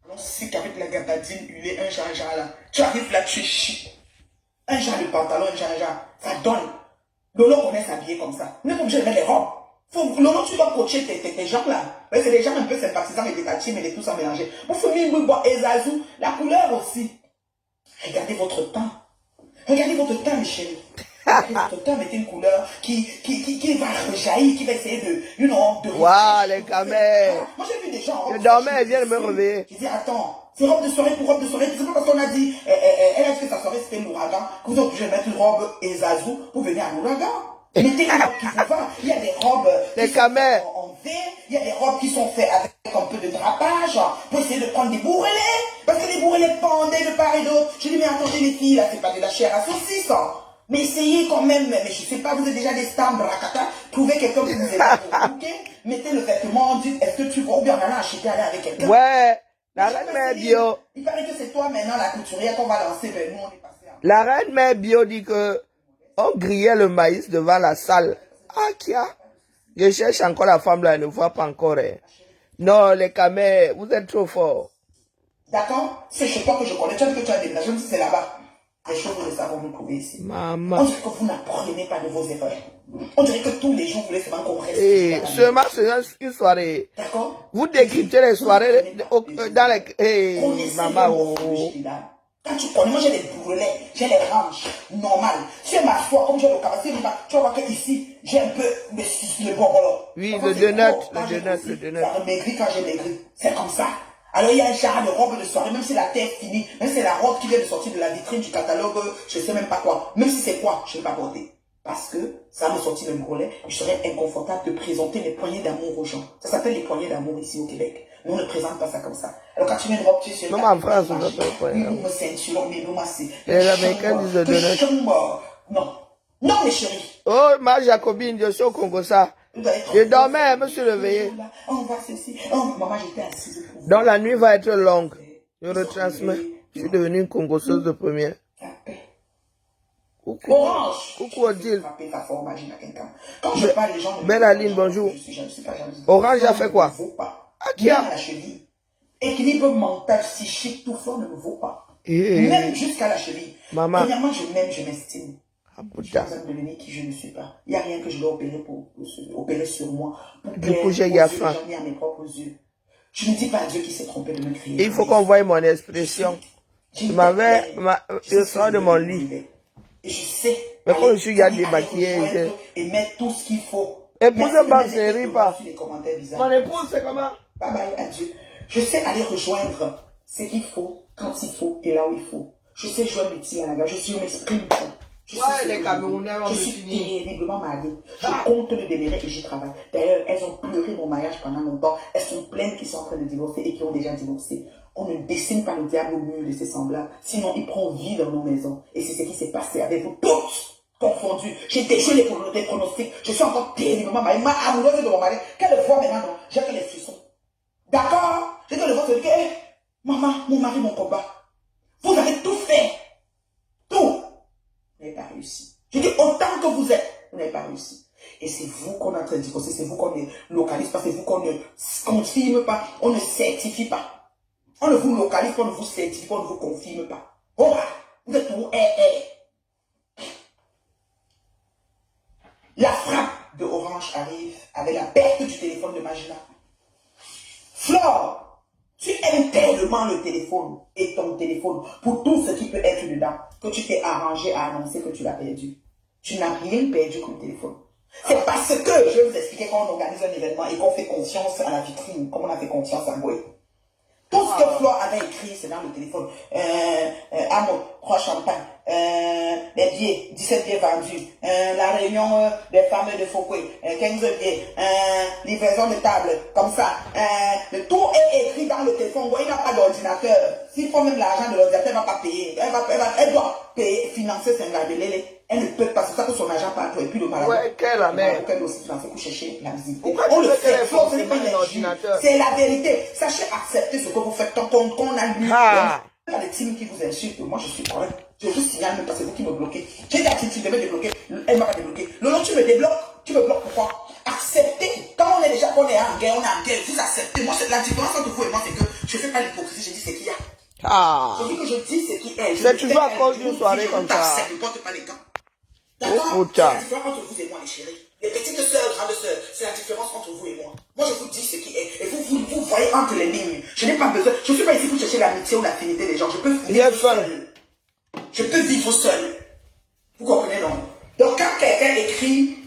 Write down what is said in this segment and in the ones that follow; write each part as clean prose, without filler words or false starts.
Alors, c'est qu'avec la gabardine huilée, un genre là, tu arrives là, tu es chic. Un genre de pantalon, un genre, ça donne. Lolo connaît s'habiller comme ça. Même obligé de mettre les robes. Lolo, tu dois coacher tes gens là. C'est des gens un peu sympathisants et des tachis, mais les tout sans mélanger. Vous fumez, et Zazou, la couleur aussi. Regardez votre teint. Regardez votre teint, Michel. Regardez votre teint, mettez une couleur qui va rejaillir, qui va essayer de, Waouh, les camels. Moi, j'ai vu des gens. Je dormais, elle vient de me réveiller. Je dis, attends, c'est robe de soirée pour robe de soirée. C'est pas parce qu'on a dit, elle a dit que sa soirée c'était l'ouragan, que vous êtes obligé de mettre une robe et Zazou pour venir à l'ouragan. Mettez une robe qui vous va. Il y a des robes les camels en V, il y a des robes qui sont faites avec un peu de drapage pour essayer de prendre des bourrelets. Parce que les bourrelets pendaient de part et d'autre. Je dis, mais attendez les filles, là, c'est pas de la chair à saucisse. Mais essayez quand même, mais je sais pas, vous êtes déjà des stars, bracata, trouvez quelqu'un qui vous aide pour bouquer, mettez le vêtement, dites, est-ce que tu vas, ou bien on allait acheter, aller avec quelqu'un. Ouais, la reine mère bio. Il paraît que c'est toi maintenant la couturière qu'on va lancer, ben nous on est passé à... La reine mère bio dit que on grillait le maïs devant la salle. Ah, Kia, je cherche encore la femme là, elle ne voit pas encore. Hein. Non, les camels, vous êtes trop forts. D'accord? C'est chez toi que je connais, tu as dit que tu as déménagé, même si c'est là-bas. Les choses, nous les savons nous trouver ici. Maman. On dirait que vous n'apprenez pas de vos erreurs. On dirait que tous les jours, vous voulez seulement qu'on reste. Et seulement c'est une soirée. D'accord? Vous décryptez les soirées dans les... maman, oh. Quand tu connais, moi j'ai des bourrelets, j'ai les ranges normales. Sur ma foi, comme j'ai le capacité, tu vas voir qu'ici, j'ai un peu le bon voilà. Oui, le donut. Ça remaigrit quand j'ai maigri. C'est comme ça. Alors il y a un genre de robe de soirée, même si la tête finie, même si c'est la robe qui vient de sortir de la vitrine du catalogue, je ne sais même pas quoi. Même si c'est quoi, je ne vais pas porter. Parce que ça me sortit le bourrelet, je serais inconfortable de présenter les poignées d'amour aux gens. Ça s'appelle les poignées d'amour ici au Québec. Nous, on ne présente pas ça comme ça. Alors quand tu mets une robe, tu sais... Même en France, on ne peut pas. Les Américains disent donut. Non. Non, mes chéris. Oh, ma Jacobine, je suis au Congo, ça. Je dormais, je me suis réveillé. On va ceci. Oh, maman, j'étais assise. Donc la nuit va être longue. Je retransmets. Je suis devenue une Congosseuse de première. Coucou. Orange. Coucou Odile. Quand je parle, les gens... Belle Aline, bonjour. Orange a fait quoi? Ah, qui a la cheville. Équilibre mental, psychique, tout fort ne me vaut pas. Même jusqu'à la cheville. Maman. Premièrement, je m'aime, je m'estime. Je n'ai pas besoin de devenir qui je ne suis pas. Il n'y a rien que je dois opérer sur moi. Du coup, j'ai faim. J'en ai à mes propres yeux. Je ne dis pas à Dieu qui s'est trompé de me créer. Il faut qu'on voie mon expression. Je sors de mon lit. Et je sais. Mais quand je suis démaquillé. Et mettre tout ce qu'il faut. Épouse ne rit pas. Mon épouse, c'est comment? Bye bye, adieu. Je sais aller rejoindre ce qu'il faut, quand il faut et là où il faut. Je sais jouer un métier à la gare. Je suis un esprit mutant. Les Camerounais vont je suis terriblement mariée. Je compte le démérer et j'y travaille. D'ailleurs, elles ont pleuré mon mariage pendant longtemps. Elles sont pleines qui sont en train de divorcer et qui ont déjà divorcé. On ne dessine pas le diable au mur de ses semblables. Sinon, il prend vie dans nos maisons. Et c'est ce qui s'est passé avec vous toutes confondues. J'ai déjoué les pronostics. Je suis encore terriblement mariée. Ma amoureuse de mon mari. Qu'elle le voit maintenant, j'ai fait les frissons. D'accord? J'ai que le vote, maman, mon mari, mon combat. Vous avez tout fait. Tout. Vous n'avez pas réussi. Je dis autant que vous êtes, vous n'avez pas réussi. Et c'est vous qu'on est en train de divorcer, c'est vous qu'on ne localise pas, c'est vous qu'on ne confirme pas, on ne certifie pas. On ne vous localise pas, on ne vous certifie pas, on ne vous confirme pas. Oh, vous êtes où? La frappe de Orange arrive avec la perte du téléphone de Magina. Flore, tu aimes tellement le téléphone et ton téléphone pour tout ce qui peut être dedans que tu t'es arrangé à annoncer que tu l'as perdu. Tu n'as rien perdu comme téléphone. C'est parce que, je vais vous expliquer, quand on organise un événement et qu'on fait confiance à la vitrine, comme on a fait confiance à Goué. Tout ce que Flore avait écrit, c'est dans le téléphone. Amour, 3 champagnes, les billets, 17 billets vendus, la réunion des femmes de Foucault, 15 billets, livraison de table, comme ça. Le tout est écrit dans le téléphone. Il n'a pas d'ordinateur. S'il faut même l'argent de l'ordinateur, elle ne va pas payer. Elle doit payer, financer son garde-lélé. Elle ne peut pas, c'est ça que son agent part et puis le malade. Ouais, quelle la mère. Elle doit aussi financer pour chercher la visibilité. Pourquoi on tu le veux qu'elle fait, ait forcément un ordinateur? C'est la vérité. Sachez accepter ce que vous faites tant qu'on a lu. Ah. Il y a des teams qui vous insultent. Moi, je suis correct. Je vous signale même pas, c'est vous qui me bloquez. J'ai dit à Titi de me débloquer. Elle m'a pas débloqué. Lolo, tu me débloques. Tu me bloques pourquoi? Acceptez la différence entre vous et moi, c'est que je ne fais pas l'hypocrisie, je dis ce qu'il y a. Ah. Je dis que je dis ce qui est. C'est toujours à cause d'une soirée comme ça. Je ne porte pas les gants. Oh, D'accord? C'est putain. la différence entre vous et moi, les chéris. Les petites sœurs, grandes sœurs, c'est la différence entre vous et moi. Moi, je vous dis ce qui est. Et vous voyez entre les lignes. Je n'ai pas besoin. Je ne suis pas ici pour chercher l'amitié ou l'affinité des gens. Je peux vivre seul. Je peux vivre seul. Vous comprenez, non? Donc, quand quelqu'un écrit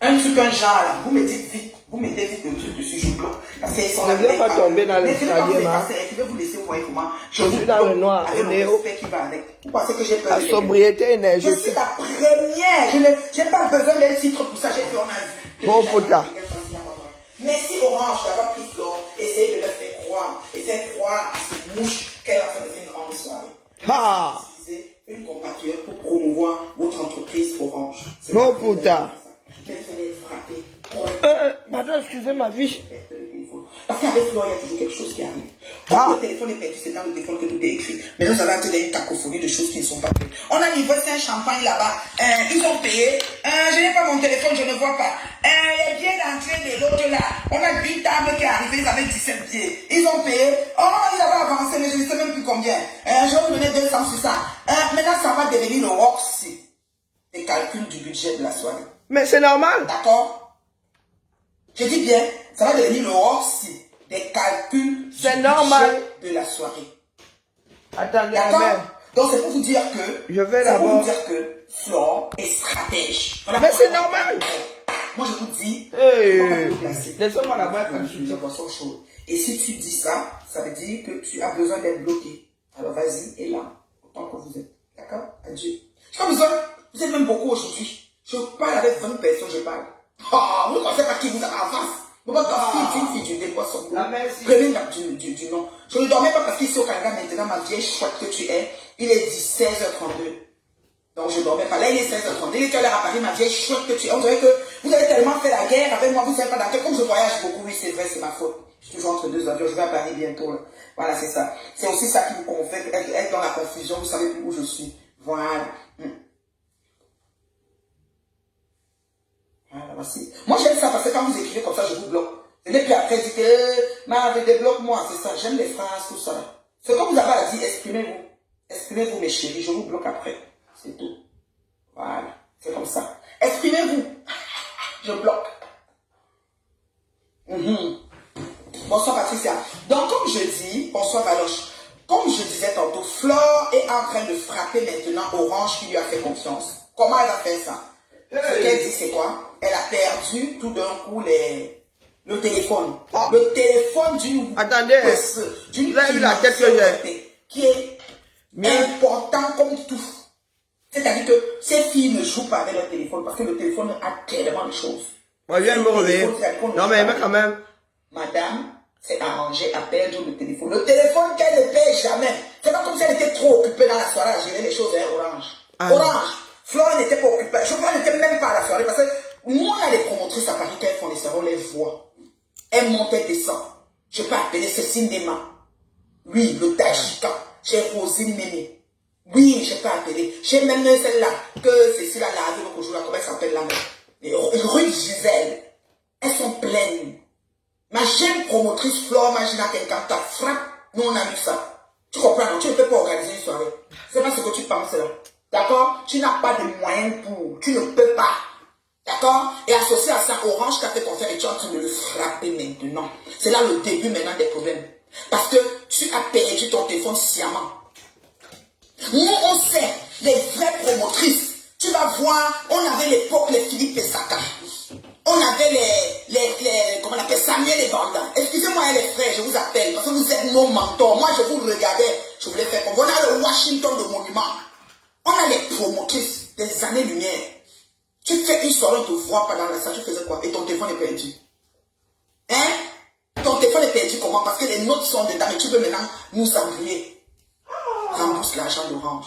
un truc, un genre, là, vous me dites vite. Vous mettez vite le truc dessus, je bloque. Parce qu'ils sont là. Ne viens pas tomber dans l'escalier, là. Je vais vous laisser voir comment. Je suis dans le noir. Avec le respect qui va avec. Vous pensez que j'ai peur La de sobriété je énergétique. suis la première. Je n'ai pas besoin d'un titre pour ça. J'ai fait, on a vu. Bon, putain. Merci Orange d'avoir pris Flore. Essayez de leur faire croire. Essayez de croire à cette mouche qu'elle a fait de faire une grande soirée. Ah. Utilisez une compatriote pour promouvoir votre entreprise Orange. Bon, putain. Mais vous allez frapper. Madame, excusez ma vie. Parce qu'avec Flore, il y a toujours quelque chose qui arrive. Ah. Quand le téléphone est perdu, c'est dans le téléphone que tout est écrit. Mais nous avons attendu une cacophonie de choses qui ne sont pas faites. On a livré un champagne là-bas. Ils ont payé. Je n'ai pas mon téléphone, je ne vois pas. Les billets d'entrée de l'autre là. On a 8 tables qui est arrivée, ils avaient 17 billets. Ils ont payé. Oh, ils avaient avancé, mais je ne sais même plus combien. Je vais vous donner 200 sur ça. Maintenant, ça va devenir le Roxy. Les calculs du budget de la soirée. Mais c'est normal. D'accord? Je dis bien, ça va devenir le Roxy. Des calculs C'est normal de la soirée. Attendez, D'accord? Amen. Donc c'est pour vous dire que Je vais c'est pour d'abord- vous dire que Flore est stratège. Voilà Mais pourquoi c'est normal. Moi je vous dis, Hey. faut pas vous placer. Laissez-moi la boîte. Une boisson chaude. Et si tu dis ça, ça veut dire que tu as besoin d'être bloqué. Alors vas-y et là, autant que vous êtes. D'accord? Adieu. Je n'ai pas besoin. Vous êtes même beaucoup aujourd'hui. Je parle avec 20 personnes, je parle. Ah, vous ne pensez pas qui vous a en face. Vous ne pensez pas une fille du boisson. La merci. Prenez du nom. Je ne dormais pas parce qu'ici au Canada maintenant, ma vieille chouette que tu es, il est 16h32. Donc je ne dormais pas. Là, il est 16h32. Il est quelle heure à Paris, ma vieille chouette que tu es? On dirait que vous avez tellement fait la guerre avec moi, vous ne savez pas dans quel. Comme je voyage beaucoup, oui, c'est vrai, c'est ma faute. Je suis toujours entre deux avions. Je vais à Paris bientôt. Là. Voilà, c'est ça. C'est aussi ça qui vous confère, être dans la confusion. Vous savez plus où je suis. Voilà. Voilà, voici. Moi, j'aime ça parce que quand vous écrivez comme ça, je vous bloque. Et puis après, dites que, débloque-moi, c'est ça. J'aime les phrases, tout ça. C'est comme vous avez à dire, exprimez-vous. Exprimez-vous, mes chéris. Je vous bloque après. C'est tout. Voilà. C'est comme ça. Exprimez-vous. Je bloque. Bonsoir, Patricia. Donc, comme je dis, bonsoir, Valoche. Comme je disais tantôt, Flore est en train de frapper maintenant Orange qui lui a fait confiance. Comment elle va faire ça? Ce qu'elle dit, c'est quoi? Elle a perdu tout d'un coup le téléphone. Oh. Le téléphone d'une Attendez. d'une Vous avez vu la tête que j'ai? qui est important comme tout. C'est-à-dire que ces filles ne jouent pas avec leur téléphone parce que le téléphone a tellement de choses. Moi, je viens de me réveiller. Non, mais quand même. Madame s'est arrangée à perdre le téléphone. Le téléphone qu'elle ne paie jamais. C'est pas comme si elle était trop occupée dans la soirée à gérer les choses avec Orange. Ah. Orange. Flore n'était pas occupée. Flore n'était même pas à la soirée parce que nous, on a des promotrices à Paris qui font les soirées, on les voit. Elles montent, elles descendent. Je peux appeler Cécile Nema. Oui, le Tajika. J'ai Rosine Mémé. Oui, je peux appeler. J'ai même celle-là que Cécile a lavé l'autre jour. Comment elle s'appelle là? Rue Gisèle. Elles sont pleines. Ma jeune promotrice Flore, imagine à quelqu'un ta frappe. Nous, on a vu ça. Tu comprends, non? Tu ne peux pas organiser une soirée. C'est pas ce que tu penses là. D'accord? Tu n'as pas de moyens pour. Tu ne peux pas. D'accord? Et associé à ça, Orange qui a fait confiance et tu es en train de le frapper maintenant. C'est là le début maintenant des problèmes. Parce que tu as perdu ton téléphone sciemment. Nous, on sait, les vraies promotrices. Tu vas voir, on avait l'époque les Philippe Saka. On avait comment on appelle Samuel et Banda. Excusez-moi les frères, je vous appelle parce que vous êtes nos mentors. Moi, je vous regardais, je voulais faire comme on a le Washington de Monument. On a les promotrices des années-lumière. Tu fais une soirée, on te voit pas dans la salle, tu faisais quoi? Et ton téléphone est perdu. Hein? Ton téléphone est perdu comment? Parce que les notes sont dedans, mais tu veux maintenant nous embrouiller. Rembourse l'argent d'Orange.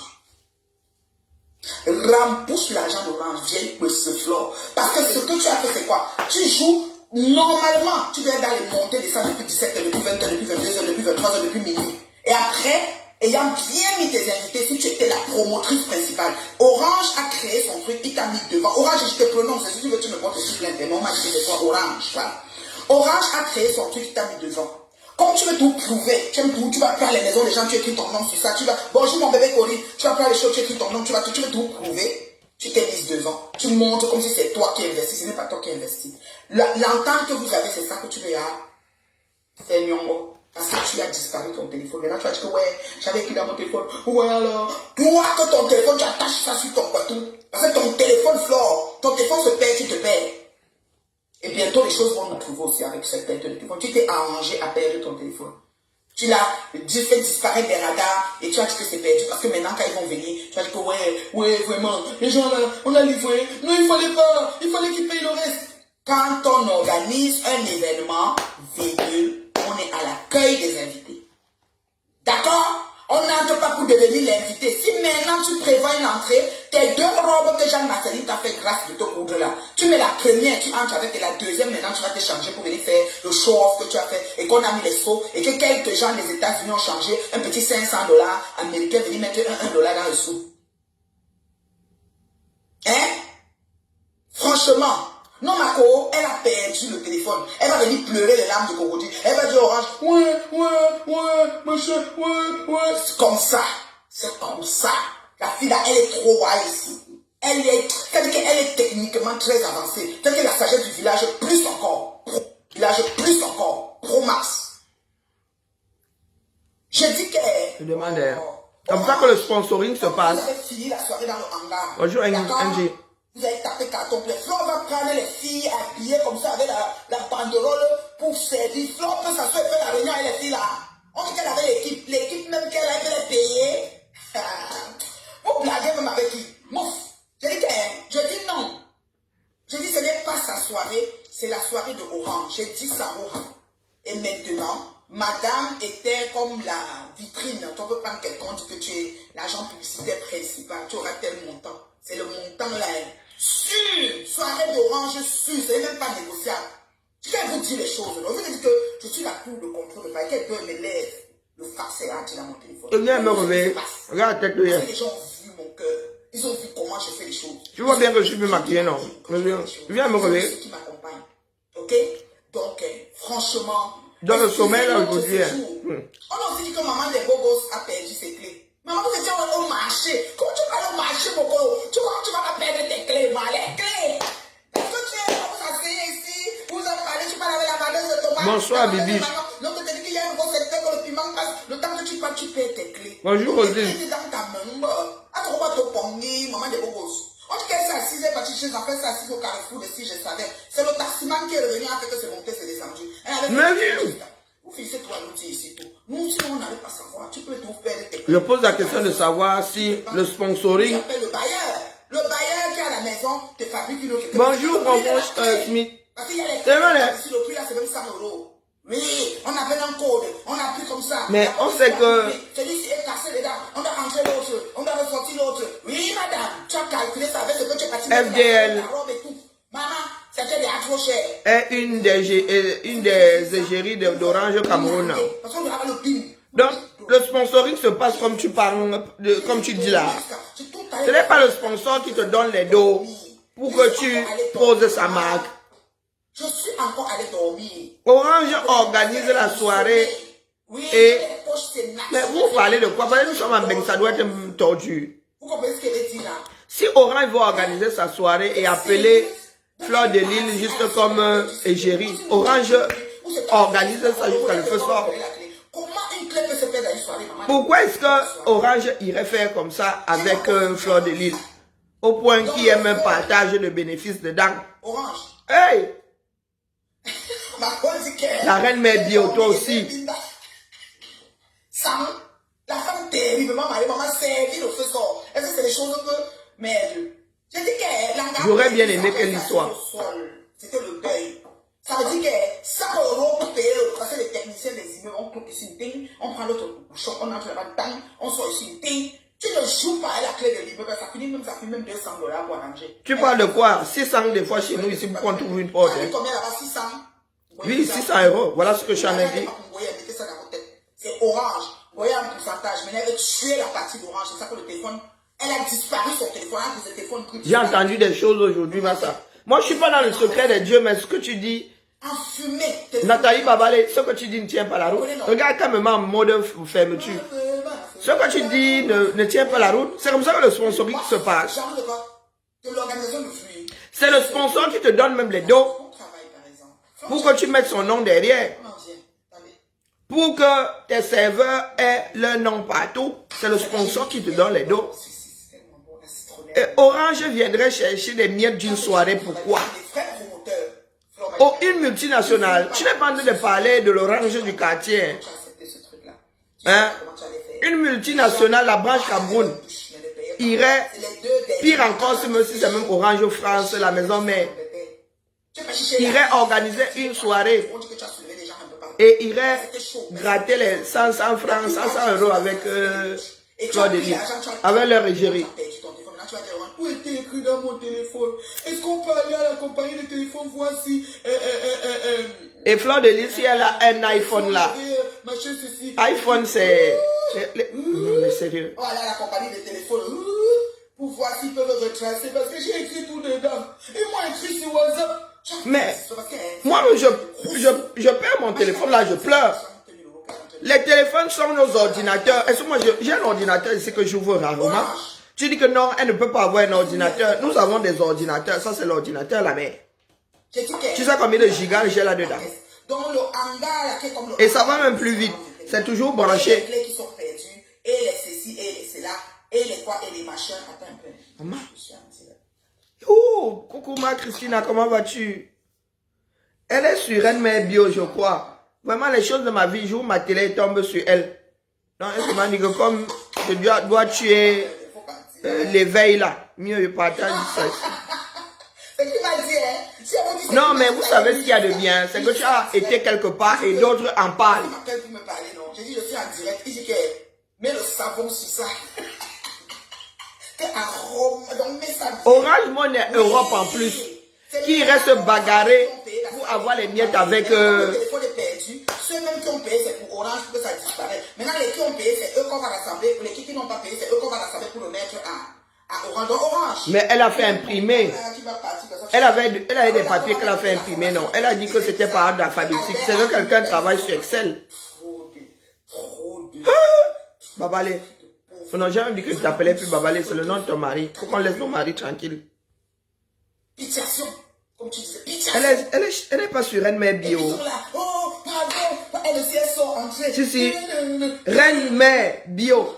Rembourse l'argent d'Orange, vieille Flore. Parce que ce que tu as fait, c'est quoi? Tu joues normalement. Tu dois être dans les montées des salles depuis 17h, depuis 20h, depuis 22h, depuis 23h, depuis minuit. Et après, ayant bien mis tes invités, si tu étais la promotrice principale, Orange a créé son truc, il t'a mis devant. Orange, je te prononce, si tu veux, tu me portes aussi plainte. Mais on m'a dit que c'est toi, Orange. Voilà. Orange a créé son truc qui t'a mis devant. Comme tu veux tout prouver, tu vas prendre les maisons des gens, tu écris ton nom sur ça, tu vas, bonjour mon bébé Cory, tu vas prendre les choses, tu écris ton nom, tu veux tout prouver, tu t'es mise devant. Tu montres comme si c'est toi qui investis, ce n'est pas toi qui investis. L'entente que vous avez, c'est ça que tu veux, c'est nyongo. Parce que tu as disparu ton téléphone. Maintenant, tu vas dire que ouais, j'avais écrit dans mon téléphone. Ouais, alors, toi que ton téléphone, tu attaches ça sur ton bâton. Parce que ton téléphone flore, ton téléphone se perd, tu te perds. Et bientôt, les choses vont nous trouver aussi avec cette tête de téléphone. Tu t'es arrangé à perdre ton téléphone. Tu l'as fait disparaître des radars et tu as dit que c'est perdu. Parce que maintenant, quand ils vont venir, tu vas dire que ouais, vraiment, les gens là, on a livré. Non, il fallait qu'ils payent le reste. Quand on organise un événement, on est à l'accueil des invités. D'accord? On n'entre pas pour devenir l'invité. Si maintenant tu prévois une entrée, tes 2 robes que Jean-Marceline t'a fait grâce de te coudre là, tu mets la première, tu entres avec, et la deuxième, maintenant tu vas te changer pour venir faire le show-off que tu as fait, et qu'on a mis les sauts, et que quelques gens des États-Unis ont changé un petit $500 américain, venir mettre $1 dans le sou. Hein? Franchement. Non, Marco, elle a perdu le téléphone. Elle va venir pleurer les larmes de crocodile. Elle va dire Orange, ouais, monsieur, ouais. C'est comme ça. C'est comme ça. La fille là, elle est trop wise ici. Elle est techniquement très avancée. C'est que la sagesse du village, plus encore. Pro max. Je dis qu'elle... Je demande. Comme ça que le sponsoring se passe. Vous avez fini la soirée dans le hangar. Bonjour, Angie. Vous allez taper carton plein. Flo va prendre les filles habillées comme ça avec la banderole pour servir. Flo peut s'asseoir et faire la réunion avec les filles là. On dit qu'elle avait l'équipe. L'équipe même qu'elle avait les payer. Vous blaguez même avec qui? Mouf. Je dis non. Je dis ce n'est pas sa soirée. C'est la soirée de Orange. J'ai dit ça à Orange. Et maintenant, madame était comme la vitrine. Tu peux prendre quelqu'un, on dit que tu es l'agent publicitaire principal. Tu auras tel montant. C'est le montant là. Sûr. Soirée d'Orange sûr. Ce n'est même pas négociable. Je vais vous dire les choses. Je vous dis que je suis la cour de contrôle. Quel peut me lève le farceur a dit dans mon téléphone. Il vient me réveiller. Regarde la tête de hier. Les gens ont vu mon cœur. Ils ont vu comment je fais les choses. Tu vois bien que je suis plus maquillé, non? Viens me réveiller. C'est ceux qui m'accompagnent. Ok? Donc, franchement. Dans le sommeil, là, aujourd'hui. On a aussi dit que maman des bobos a perdu ses clés. Maman, vous étiez au marché. Comment tu vas aller au marché, mon gars? Tu vois, tu vas pas perdre tes clés, moi, les clés. Est-ce que tu es là, vous asseyez ici? Vous en parlez, tu parles avec la vendeuse de tomates. Bonsoir, Bibi. Donc, tu te dis qu'il y a un gros secteur que le piment passe. Le temps que tu passes, tu perds tes clés. Bonjour, Rosine. Tu es dans ta main. À trop pas te pogner, maman des bobos. On dit qu'elle s'est assise, elle est partie chez elle, elle s'est assise au carrefour de si je savais. C'est le taximan qui est revenu après que c'est monté, c'est descendu. Vous finissez toi l'outil ici tout. Nous, sinon, on n'allait pas savoir. Tu peux tout perdre tes clés. Je pose la question de savoir si le sponsoring. Le bailleur. Le bailleur qui est à la maison te fabrique une autre. Bonjour, bonjour, Smith. Parce qu'il y a les C'est vrai, ici, le prix là, c'est même 100 €. Oui, on avait un code, on a pris comme ça. Mais on sait que. Celui-ci est cassé dedans, on a rentré l'autre, on a ressorti l'autre. Oui, madame, tu as calculé ça avec ce que tu as parti. FDL. La robe et tout. Maman, c'était déjà trop cher. Est une des égéries d'Orange au Cameroun. Parce qu'on avait le PIN. Donc, le sponsoring se passe comme tu parles, comme tu dis là. Ce n'est pas le sponsor qui te donne les dos pour que tu poses sa marque. Je suis encore allé dormir. Orange organise la soirée et... Mais vous parlez de quoi? Parce que nous sommes en Beng, ça doit être une torture. Vous comprenez ce qu'elle dit là? Si Orange va organiser sa soirée et appeler Fleur de Lille juste comme égérie, Orange organise ça jusqu'à le feu soir. Comment une clé peut se perdre dans une soirée, maman? Pourquoi est-ce que Orange irait faire comme ça avec Fleur de Lille? Au point qu'il y ait même partage de bénéfices dedans. Orange. Hey! La reine met bien toi aussi. Sam, la femme terriblement mariée, maman servi le feu sort. Est-ce que c'est des choses que... Merde. Je dis que... J'aurais bien aimé quelle histoire. C'était le deuil. Ça veut dire que 100 € pour payer le tracé des techniciens des immeubles, on coupe ici une ting, on prend l'autre bouchon, on entre là-bas dedans, on sort ici une ting. Tu ne joues pas à la clé de l'immeuble, ça finit même 200 $ pour arranger. Tu parles de quoi? 600 des fois chez nous ici pour qu'on trouve une porte. Combien là-bas? 600? Oui, 600 €. Voilà ce que j'en ai dit. C'est Orange. Vous voyez un pourcentage. Mais elle veut tuer la partie d'Orange. C'est ça que le téléphone. Elle a disparu son téléphone. Elle a le téléphone. J'ai entendu des choses aujourd'hui, ça. Moi, je suis pas dans le secret de Dieu, mais ce que tu dis, fumer. Nathalie Babalé, ce que tu dis ne tient pas la route. Regarde quand même en mode fermeture. Ce que tu dis ne tient pas la route. C'est comme ça que le sponsoring se passe. C'est le sponsor qui te donne même les dos. Pour que tu mettes son nom derrière. Pour que tes serveurs aient leur nom partout. C'est le sponsor qui te donne les dos. Et Orange viendrait chercher des miettes d'une soirée. Pourquoi? Oh, une multinationale. Tu n'es pas en train de parler de l'Orange du quartier. Hein? Une multinationale, la branche Cameroun, irait, pire encore si c'est même Orange France, la maison mère, irait organiser une soirée et irait gratter les 100 francs, 500 euros avec Claude Delis, avec leur égérie. Où était écrit dans mon téléphone? Est-ce qu'on peut aller à la compagnie de téléphone voir si... Et Fleur de Lys, si elle a un iPhone là. iPhone, c'est... Non, mais sérieux. On va aller à la compagnie de téléphone pour voir s'ils peuvent retracer parce que j'ai écrit tout dedans. Et moi, écrit sur WhatsApp. Mais, moi, je perds mon téléphone là, je pleure. Les téléphones sont nos ordinateurs. Est-ce que moi, j'ai un ordinateur ici que j'ouvre rarement? Tu dis que non, elle ne peut pas avoir un ordinateur. Nous avons des ordinateurs. Ça, c'est l'ordinateur, la mère. Tu sais combien de gigas j'ai là-dedans? Et ça va même plus vite. C'est toujours branché. Maman. Oh, coucou ma Christina, comment vas-tu? Elle est sur Rennes Bio, je crois. Vraiment, les choses de ma vie, jour ma télé tombe sur elle. Donc, elle m'a dit que comme je dois tuer... l'éveil là, mieux je partage ça. Non, mais vous savez ce qu'il y a de bien, c'est que tu as été quelque part et d'autres en parlent. J'ai dit, je suis en direct, il dit que mets le savon sur ça. Orange Money Europe en plus, qui irait se bagarrer pour avoir les miettes avec... Ceux même qui ont payé, c'est pour Orange pour que ça disparaisse. Maintenant, les qui ont payé, c'est eux qu'on va rassembler. Pour les qui n'ont pas payé, c'est eux qu'on va rassembler pour le mettre à Orange. Donc, Orange. Mais elle a fait imprimer. Elle avait des papiers qu'elle a fait imprimer, non. Elle a dit que c'était par ordre alphabétique. C'est que quelqu'un travaille sur Excel. Babalé. Non, j'ai envie que je t'appelais plus Babalé, c'est le nom de ton mari. Faut qu'on laisse ton mari tranquille. Pitiation. Comme tu disais, elle n'est pas sur Rennes Bio. Oh, pardon, elle aussi, elles sont entrées. Si. Rennes Bio.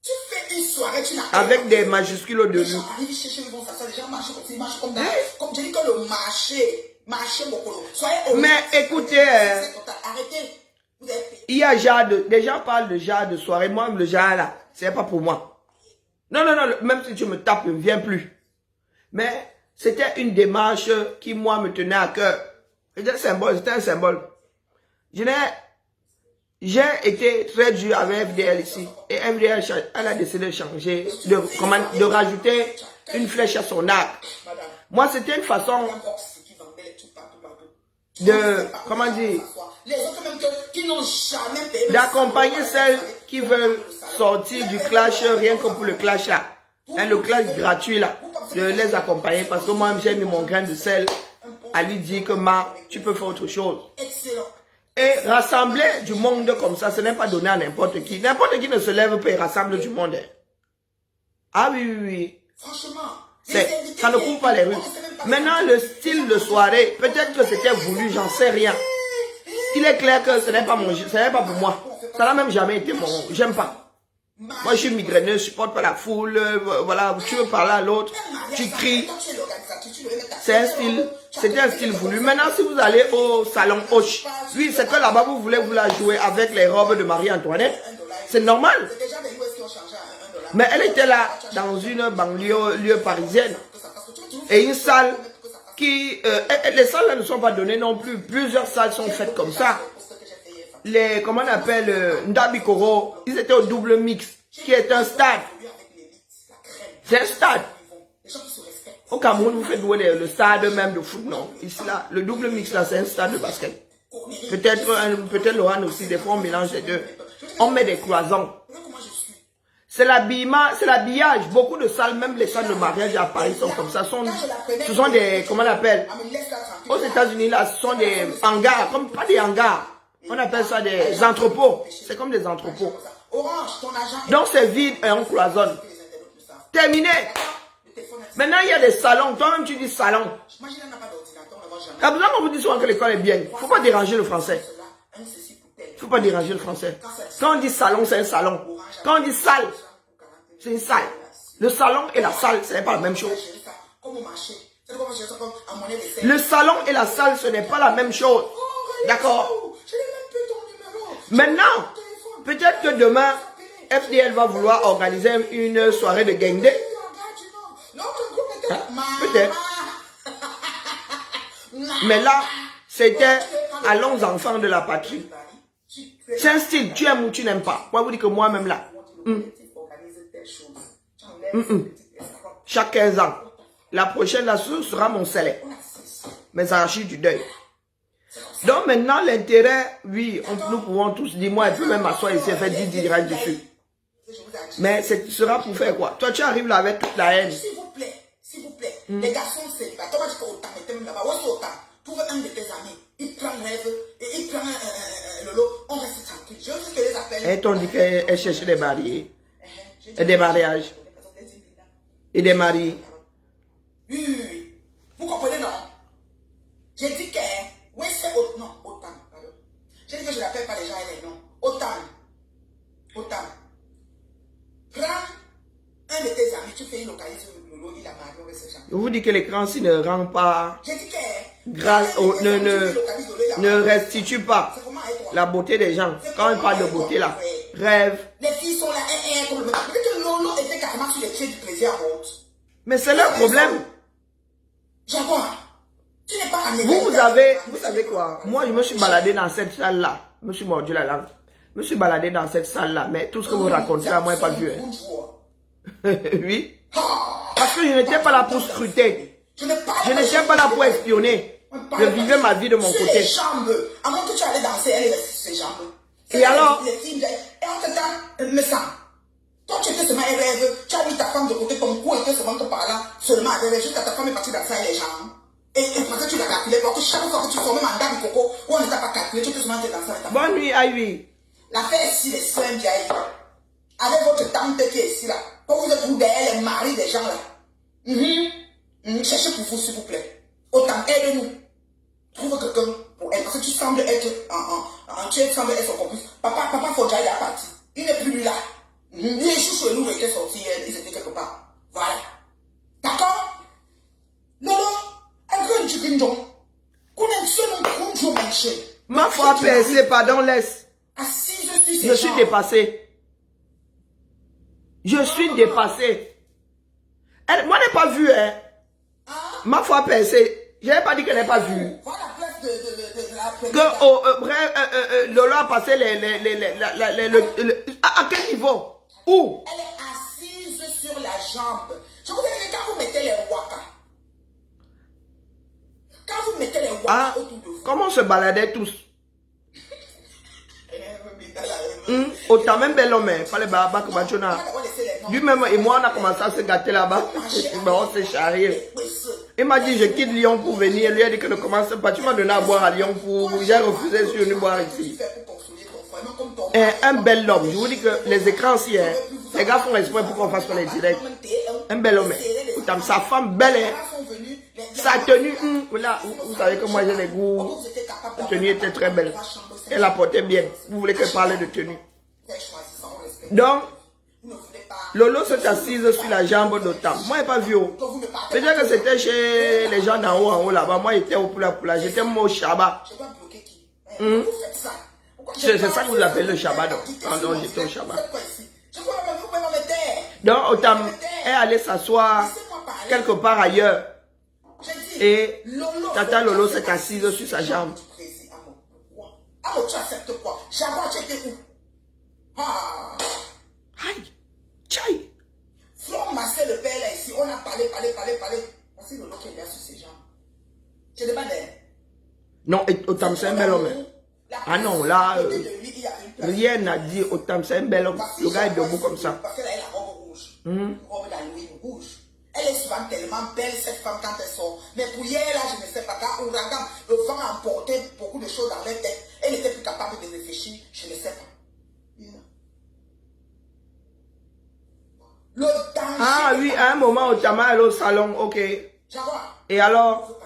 Tu fais une soirée, tu n'as avec des majuscules au début. Les gens arrivent chercher, ils vont s'asseoir, les gens marchent comme ça, ils marchent comme ça. Comme je dis que le marché Bokolo. Mais écoutez, arrêtez. Il y a Jade, des gens parlent de Jade de soirée. Moi, le Jade là, c'est pas pour moi. Non, même si tu me tapes, ne viens plus. Mais c'était une démarche qui, moi, me tenait à cœur. C'était un symbole. J'ai été très dur avec FDL ici. Et FDL, elle a décidé de changer, de rajouter une flèche à son arc. Moi, c'était une façon de, comment dire, d'accompagner celles qui veulent sortir du clash rien que pour le clash là. Le clash gratuit là. De les accompagner parce que moi, j'ai mis mon grain de sel à lui dire que tu peux faire autre chose. Et rassembler du monde comme ça, ce n'est pas donné à n'importe qui. N'importe qui ne se lève pas et rassemble du monde. Ah oui. Franchement. Ça ne couvre pas les rues. Maintenant, le style de soirée, peut-être que c'était voulu, j'en sais rien. Il est clair que ce n'est pas pour moi. Ça n'a même jamais été mon... J'aime pas. Moi, je suis migraineuse, je supporte pas la foule. Voilà, tu veux parler à l'autre, tu cries. C'était un style voulu. Maintenant, si vous allez au salon Hoche, oui, c'est que là-bas, vous voulez vous la jouer avec les robes de Marie-Antoinette. C'est normal. Mais elle était là, dans une banlieue parisienne. Et une salle qui... les salles là ne sont pas données non plus. Plusieurs salles sont faites comme ça. Comment on appelle, Ndabikoro, ils étaient au double mix, qui est un stade. C'est un stade. Au Cameroun, vous faites jouer le stade même de foot, non. Ici, là, le double mix, là, c'est un stade de basket. Peut-être Laurent aussi, des fois, on mélange les deux. On met des cloisons. C'est l'habillement, c'est l'habillage. Beaucoup de salles, même les salles de mariage à Paris sont comme ça. Ce sont des, comment on appelle? Aux États-Unis, là, ce sont des hangars, comme pas des hangars. On appelle ça des entrepôts. C'est comme des entrepôts. Donc c'est vide et on cloisonne. Terminé. Maintenant, il y a des salons. Toi-même, tu dis salon. Il y a besoin qu'on vous dise souvent que l'école est bien. Il ne faut pas déranger le français. Il ne faut pas déranger le français. Quand on dit salon, c'est un salon. Quand on dit salle, c'est une salle. Le salon et la salle, ce n'est pas la même chose. Le salon et la salle, ce n'est pas la même chose. D'accord? Maintenant, peut-être que demain, FDL va vouloir organiser une soirée de gang day. Hein? Peut-être. Mais là, c'était allons enfants de la patrie. C'est un style, tu aimes ou tu n'aimes pas. Moi, vous dites que moi-même là. Chaque 15 ans. La prochaine, là, ce sera mon salaire. Mes arachides du deuil. Donc maintenant, l'intérêt, oui, nous pouvons tous dire, moi, elle peut même m'asseoir ici et faire 10 directs dessus. Mais ce sera pour faire quoi? Toi, tu arrives là avec toute la haine. S'il vous plaît, les garçons célibataires, on va dire qu'autant, mettez-moi là-bas, où est-ce autant? Trouve un de tes amis, il prend rêve, et il prend le lot, on reste tranquille. Je veux juste que les appelle. Et on dit qu'elle cherche des mariés, et des mariages, et des maris. Oui. Vous comprenez, non? J'ai dit que, oui, c'est autant, non, autant, pardon. J'ai dit que je n'appelle pas les gens et les noms. Autant. Autant. Prends un de tes amis, tu fais une localisation, il a marié, on reste gens. Je vous dis que l'écran s'il ne rend pas J'ai dit que, grâce au, ne restitue pas la beauté des gens. Quand on parle de beauté là, rêve. Les filles sont là, comme le mec. Que Lolo était carrément sur les pieds du plaisir à haute. Mais c'est leur problème. Jaguar, tu n'es pas un vous savez quoi? Moi, je me suis baladé dans cette salle-là. Je me suis mordu la langue. Je me suis baladé dans cette salle-là. Mais tout ce que vous racontez là, moi, je n'ai pas vu. Hein. Oui. Parce que je n'étais pas là pour scruter. Je n'étais pas là pour espionner. Je vivais ma vie de mon côté. Les jambes. Avant que tu allais danser, elle est ses jambes. Et alors? Et en ce temps, me sent. Toi, tu étais seulement un rêve. Tu as mis ta femme de côté, ton cou était seulement par là. Seulement un rêve. Jusqu'à ta femme est partie danser les jambes. Et parce que tu l'as calculé. Parce que chaque fois que tu formais un dame coco, où on ne t'a pas calculé, tu étais seulement danser avec ta femme. Bonne nuit, Ivy. L'affaire ici, les soins d'Ivy. Avec votre tante qui est ici là. Quand vous êtes vous derrière les maris des gens là. Cherchez pour vous, s'il vous plaît. Autant, aide-nous. Trouve quelqu'un pour elle. Parce que tu sembles être tu sembles être son complice. Papa Fodja, il est parti. Il n'est plus là. Les chouchous et nous étaient sortis, ils étaient quelque part. Voilà. D'accord? Non, un grand chicken. Ma foi percée, pardon, laisse. Je suis dépassé. Je suis dépassé. Elle, moi, je n'ai pas vu, hein. Ma foi percée. Je n'ai pas dit qu'elle n'est pas vue. Que Lolo a passé à quel niveau? Où? Elle est assise sur la jambe. Je vous dis que quand vous mettez les waka, autour de vous. Comment on se baladait tous? Autant même bel homme, fallait baba comme Machona. Lui-même et moi on a commencé à se gâter là-bas. On s'est charrié. Il m'a dit je quitte Lyon pour venir. Lui a dit que ne commence pas. Tu m'as donné à boire à Lyon pour. J'ai refusé de venir boire ici. Un bel homme. Je vous dis que les écrans aussi, hein, les gars font exprès pour qu'on fasse les directs. Un bel homme. Autant sa femme belle. Sa tenue, là, vous savez que moi j'ai les goûts. La tenue était très belle. Elle la portait bien. Vous voulez que je parle de tenue. Donc, Lolo s'est assise sur la jambe d'Otam. Moi, je n'ai pas vu. Peut-être que c'était chez les gens d'en haut, en haut là-bas. Moi, j'étais au Poula. J'étais au Shabbat. C'est ça que vous appelez le Shabbat. Donc, j'étais au Shabbat. Donc, Otam est allé s'asseoir quelque part ailleurs. Et Tata Lolo s'est assise sur sa jambe. Tu acceptes quoi? Jabba, tu étais où? Aïe! Tchaï! Flore Marcel le père là ici, on a parlé. Voici Lolo qui est bien sur ses jambes. Tu demandé? Non, Otam c'est un bel homme. Ah non, là, rien n'a dit Otam c'est un bel homme. Le gars est debout comme ça. Une robe d'Halloween rouge. Elle est souvent tellement belle, cette femme, quand elle sort. Mais pour hier, là, je ne sais pas, quand ouragan, le vent a emporté beaucoup de choses dans leur tête. Elle n'était plus capable de réfléchir, je ne sais pas. Le danger. Ah oui, à un moment, Otama allait au salon, ok. Et alors,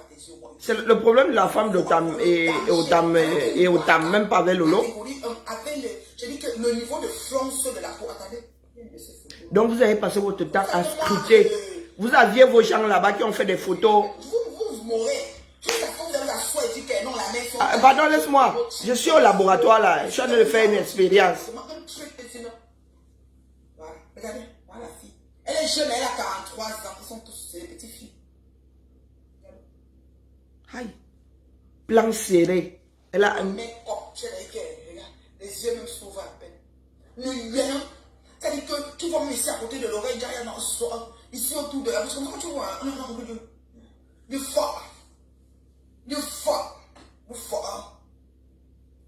c'est le problème de la femme d'Otam et Otam, même pas avec Lolo. Je dis que le niveau de flonce de la peau, attendez. Donc vous avez passé votre temps à scruter. Vous aviez vos gens là-bas qui ont fait des photos. Vous mourrez. Jusqu'à ce que vous avez la foi et dire que non, la main. Pardon, laisse-moi. Je suis au laboratoire là. Je suis en train de faire une expérience. Voilà, regardez, voilà la fille. Elle est jeune, elle a 43 ans. Ils sont tous des petites filles. Aïe. Plan serré. Elle a un... Les yeux même s'ouvrent à peine. Le lien, c'est-à-dire que tu vois même ici à côté de l'oreille, ici autour de la bouche, comment tu vois? Du fort. Du fort. Du fort.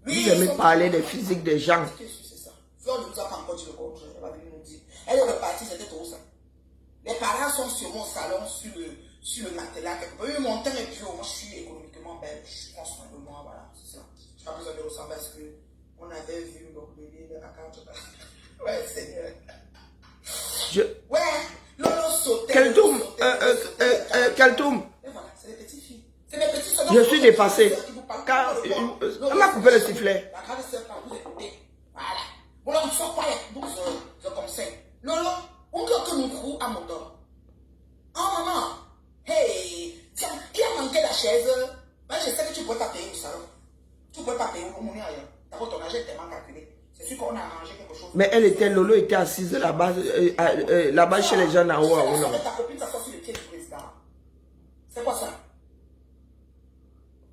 Vous aimez parler des physiques des gens. C'est ça. Fleur ne nous a pas encore dit le contraire. Elle va venir nous dire. Elle est repartie, c'était trop ça. Les parents sont sur mon salon, sur le matelas. Mon teint est plus haut. Moi, je suis économiquement belle. Je prends soin de moi, voilà. C'est ça. Je n'ai pas besoin de ressembler parce que on avait vu donc bébé de la carte. Ouais, Seigneur. Ouais, Lolo sautait. Kaltoum, Kaltoum. Voilà, c'est les petites filles. C'est les petites filles. Je suis dépassé. Car on m'a coupé le sifflet. La grande sœur, quand vous écoutez. Voilà. Bon, là, on ne sort pas. Donc, je conseille. Lolo, on peut que nous courons à mon dos. Oh, maman. Hey, tiens, qui a manqué la chaise? Ben, je sais que tu ne peux pas payer au salon. Tu ne peux pas payer au monnaie ailleurs. D'abord, ton âge est tellement calculé. C'est sûr qu'on a arrangé quelque chose. Mais elle était, Lolo était assise là-bas, là-bas chez les gens en haut. Non. Ta copine s'assoit sur le pied du président. C'est quoi ça?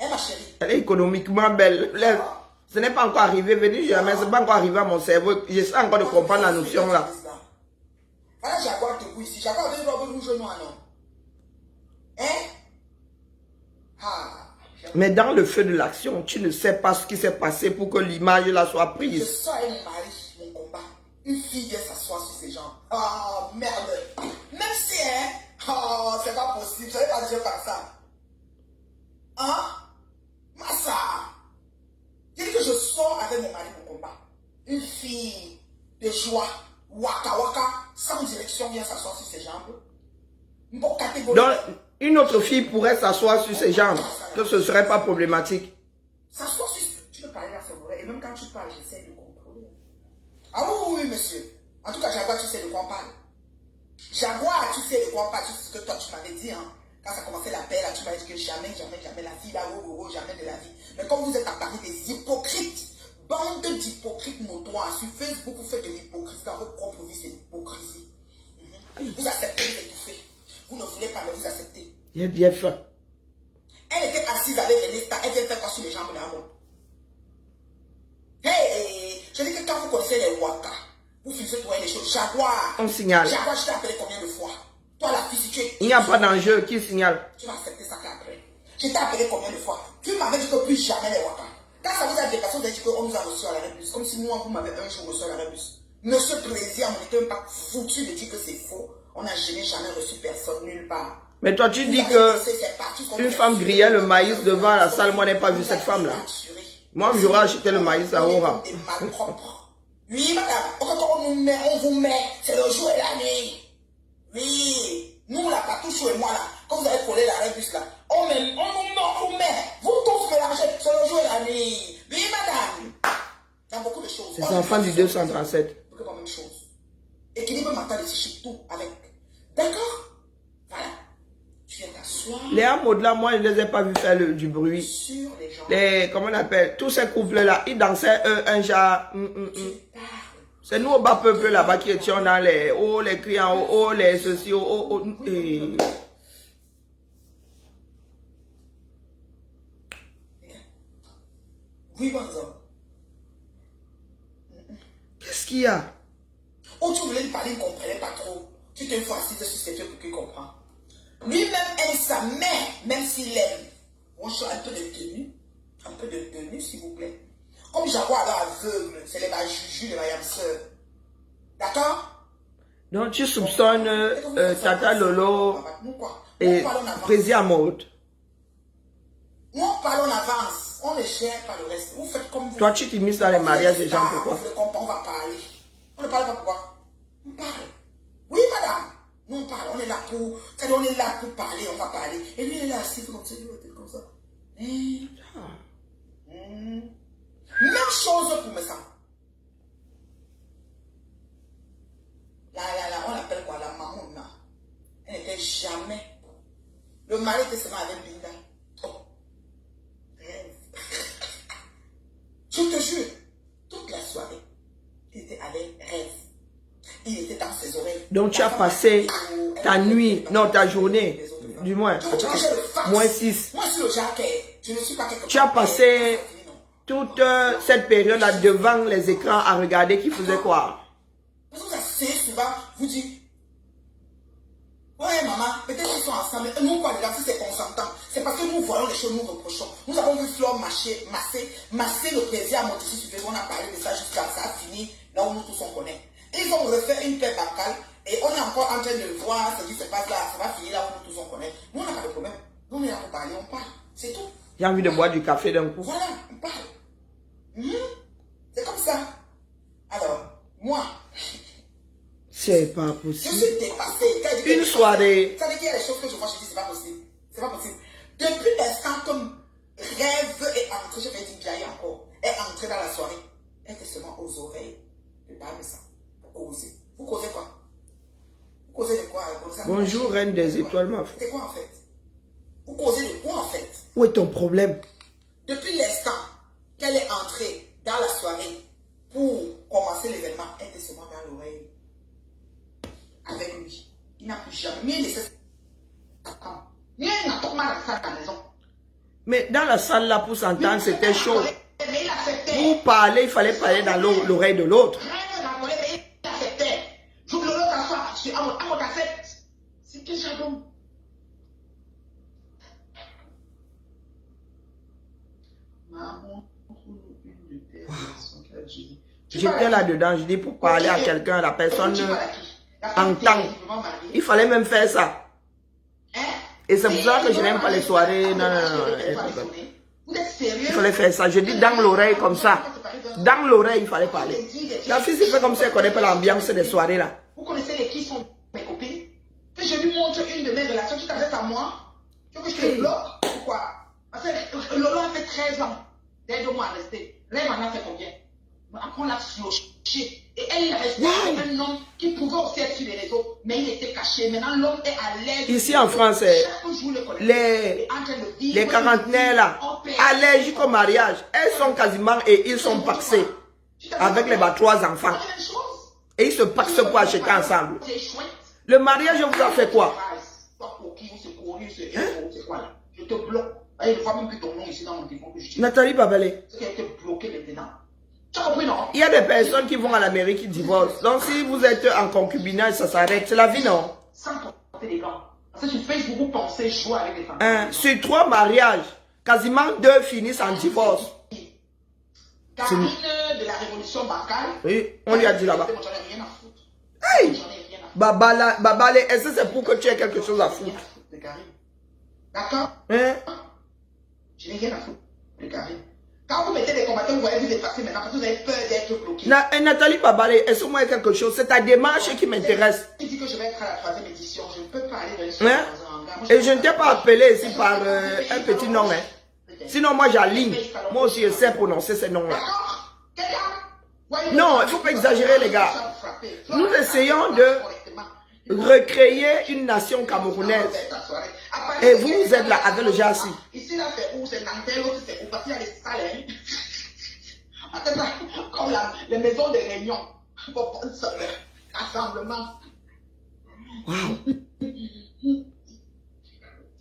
Eh, ma chérie. Elle est économiquement belle. Ce n'est pas encore arrivé, venez jamais, ce n'est pas encore arrivé à mon cerveau. J'essaie encore de comprendre la notion là. Voilà, Jaguar debout ici. Jaguar avait une robe rouge noire, non? Hein? Ah. Mais dans le feu de l'action, tu ne sais pas ce qui s'est passé pour que l'image là soit Je prise. sors avec mon mari, mon combat. Une fille vient s'asseoir sur ses jambes. Oh, merde. Même si, hein? Oh, c'est pas possible. Je n'avais pas déjà faire ça. Hein? Massa. J'ai dit que je sors avec mon mari, mon combat. Une fille de joie, waka waka, sans direction, vient s'asseoir sur ses jambes. Bon, catégorie. Donc, une autre fille pourrait s'asseoir sur ses jambes, que ce ne serait pas problématique. S'asseoir sur... Tu peux parler là, c'est vrai. Et même quand tu parles, j'essaie de contrôler. Ah oui, monsieur. En tout cas, Jaguar, tu sais de quoi on parle. Jaguar, tu sais de quoi on parle. Tu sais ce que toi, tu m'avais dit, hein. Quand ça commençait la paix, là, tu m'avais dit que jamais la vie, là, jamais de la vie. Mais comme vous êtes à Paris des hypocrites, bande d'hypocrites notoires, sur Facebook, vous faites de l'hypocrisie dans votre propre vie, c'est l'hypocrisie. Vous acceptez de l'étouffer. Vous ne voulez pas, mais vous acceptez. Il est bien fait. Elle était assise avec Renesta, elle vient faire quoi sur les jambes d'Amon? Hey, je dis que quand vous connaissez les Waka, vous finissez pour les choses. Jaguar. On signale. Jaguar, je t'ai appelé combien de fois? Toi, la fille, si tu es... Il n'y a pas d'enjeu qui signale. Tu vas accepter ça qu'après. Je t'ai appelé combien de fois? Tu m'avais dit que plus jamais les Waka. Quand ça vous a dépassé, vous avez dit qu'on nous a reçus à la Rébus. Comme si moi, vous m'avez un jour reçu à la Rébus. Monsieur le Président, on n'était même pas foutu de dire que c'est faux. On n'a jamais reçu personne nulle part. Mais toi, tu dis que une femme grillait le maïs devant la salle. Moi, je n'ai pas vu cette femme-là. Moi, j'aurais acheté le maïs à Aura. Oui, madame. On vous met. C'est le jour et la nuit. Oui. Nous, là, Patouchou et moi, là, quand vous avez collé la rébus, là, on vous met. Vous tous mélangez. C'est le jour et la nuit. Oui, madame. Il y a beaucoup de choses. C'est enfant du 237. C'est pas la même chose. Équilibre mental ici, tout avec. D'accord? Voilà. Tu viens t'asseoir. Les amours là, moi, je ne les ai pas vus faire du bruit. Sur les gens. Comment on appelle? Tous ces couples-là, ils dansaient un genre. C'est nous au bas peuple là-bas qui étions dans les hauts, les clients, hauts, les ceci, hauts. Oui, bonjour. Qu'est-ce qu'il y a? Ou tu voulais lui parler, il ne comprenait pas trop. Tu t'es assise sur ses yeux pour qu'il comprenne. Lui-même aime sa mère, même s'il aime. Bonjour, un peu de tenue, s'il vous plaît. Comme Jaguar là aveugle, c'est les juju de ma yam sœur. D'accord? Donc tu soupçonnes Tata Lolo Nous quoi? et On parle en avance. Président Mode. Nous on parle en avance. On ne gère pas le reste. Vous faites comme vous. Toi, tu t'immisces dans les mariages des gens, pourquoi? On va parler. On ne parle pas pourquoi? On parle. Oui, madame. Nous, on parle. On est là pour... C'est-à-dire, on est là pour parler. On va parler. Et lui, il est là assis comme ça. Comme ça. Même chose pour mes enfants. Là, on l'appelle quoi? La maman, là. Elle n'était jamais... Le mari était seulement avec Linda. Oh. Rêve. Je te jure, toute la soirée, il était avec rêve. Il était dans ses oreilles. Donc tu as passé ta nuit, non ta journée, du moins, moins 6. Moi, je suis le jaquet. Je ne suis pas quelque chose. Tu as passé toute cette période-là devant les écrans à regarder qui faisait quoi? Parce que vous asseyez souvent, vous dites, ouais maman, peut-être qu'ils sont ensemble. Et nous, quoi, les gars, si c'est consentant, c'est parce que nous voyons les choses, nous reprochons. Nous avons vu Flore masser le plaisir à Motissi, on a parlé de ça jusqu'à ça a fini, là où nous tous on connaît. Ils ont refait une paix bancale et on est encore en train de voir ce qui se passe là, ça va finir là où nous tous on connaît. Nous, on n'a pas de problème. Nous, on est là pour parler, on parle. C'est tout. J'ai envie de boire du café d'un coup. Voilà, on parle. C'est comme ça. Alors, moi, c'est pas je possible. suis dépassée. Une soirée. Ça veut dire qu'il y a des choses que je vois, je dis, c'est pas possible. C'est pas possible. Depuis l'instant comme rêve est entré, je vais dire bien encore, est entré dans la soirée, elle était seulement aux oreilles. Je parle de ça. Vous causez. Vous causez quoi? Vous causez de quoi? Bonjour, reine des étoiles, ma frère. C'est quoi en fait? Vous causez de quoi en fait? Où est ton problème? Depuis l'instant qu'elle est entrée dans la soirée pour commencer l'événement, elle était seulement dans l'oreille. Avec lui. Il n'a plus jamais laissé sa femme. Il n'a pas mal à ça à la maison. Mais dans la salle là, pour s'entendre, c'était chaud. Mais il acceptait. Pour parler, il fallait parler dans l'oreille de l'autre. Mais il acceptait. J'ouvre le lot d'asseoir sur à mon cassette. C'est quel charbon? Maman, une de tes relations qu'elle a dit. J'étais là-dedans, je dis pour parler à quelqu'un, la personne entend. Il fallait même faire ça. Et c'est pour ça que je n'aime pas les soirées. Non. Il fallait faire ça. Je dis dans l'oreille comme ça. Dans l'oreille, il fallait parler. La fille s'est fait comme ça, elle ne connaît pas l'ambiance des soirées là. Vous connaissez les qui sont mes copines? Que je lui montre une de mes relations, tu t'adresses à moi? Tu veux que je te bloque? Pourquoi? Parce que Lolo a fait 13 ans. D'aide moi à rester. Là, maintenant, a fait combien? Après, on l'a floché. Et elle est restée avec un homme qui pouvait aussi être sur les réseaux, mais il était caché. Maintenant, l'homme est à l'aise. Ici en France, les quarantenaires là, allergiques au mariage, elles sont quasiment et ils sont paxés avec les 3 enfants. Et ils se paxent pour acheter ensemble. Le mariage, vous a fait quoi? Je te bloque. Il ne voit même plus ton nom ici dans mon téléphone que je dis. Nathalie Babelé. Ce qui a été bloqué maintenant. Tu as compris, non? Il y a des personnes qui vont à l'Amérique qui divorcent. Donc si vous êtes en concubinage, ça s'arrête. C'est la vie, non? Sans compter les gants. Parce que sur Facebook, vous pensez jouer avec les femmes. Sur 3 mariages, quasiment 2 finissent en divorce. Karine de la révolution bancale. Oui, on lui a dit là-bas. J'en ai rien à foutre. Hey! Babalé, est-ce que c'est pour que tu aies quelque chose à foutre? D'accord? Hein? Je n'ai rien à foutre de Karine. Quand vous mettez des combattants, vous voyez vous effacer maintenant parce que vous avez peur d'être bloqué. Nathalie Babalé, est-ce que moi quelque chose? C'est ta démarche qui m'intéresse. Je dis que je vais être à la 3e édition. Je ne peux pas aller dans les Hein? Et je ne t'ai pas appelé ici par un petit nom. Hein? Sinon, moi j'aligne. Moi aussi, je sais prononcer ces noms-là. Non, il ne faut pas exagérer, les gars. Nous essayons de recréer une nation camerounaise. Et vous, vous êtes là avec le Jassi. Ici, là, c'est où? C'est Nantel, l'autre, c'est où? Parce qu'il y a les salles. Comme les maisons de réunion. Pour prendre ça, rassemblement. Wow.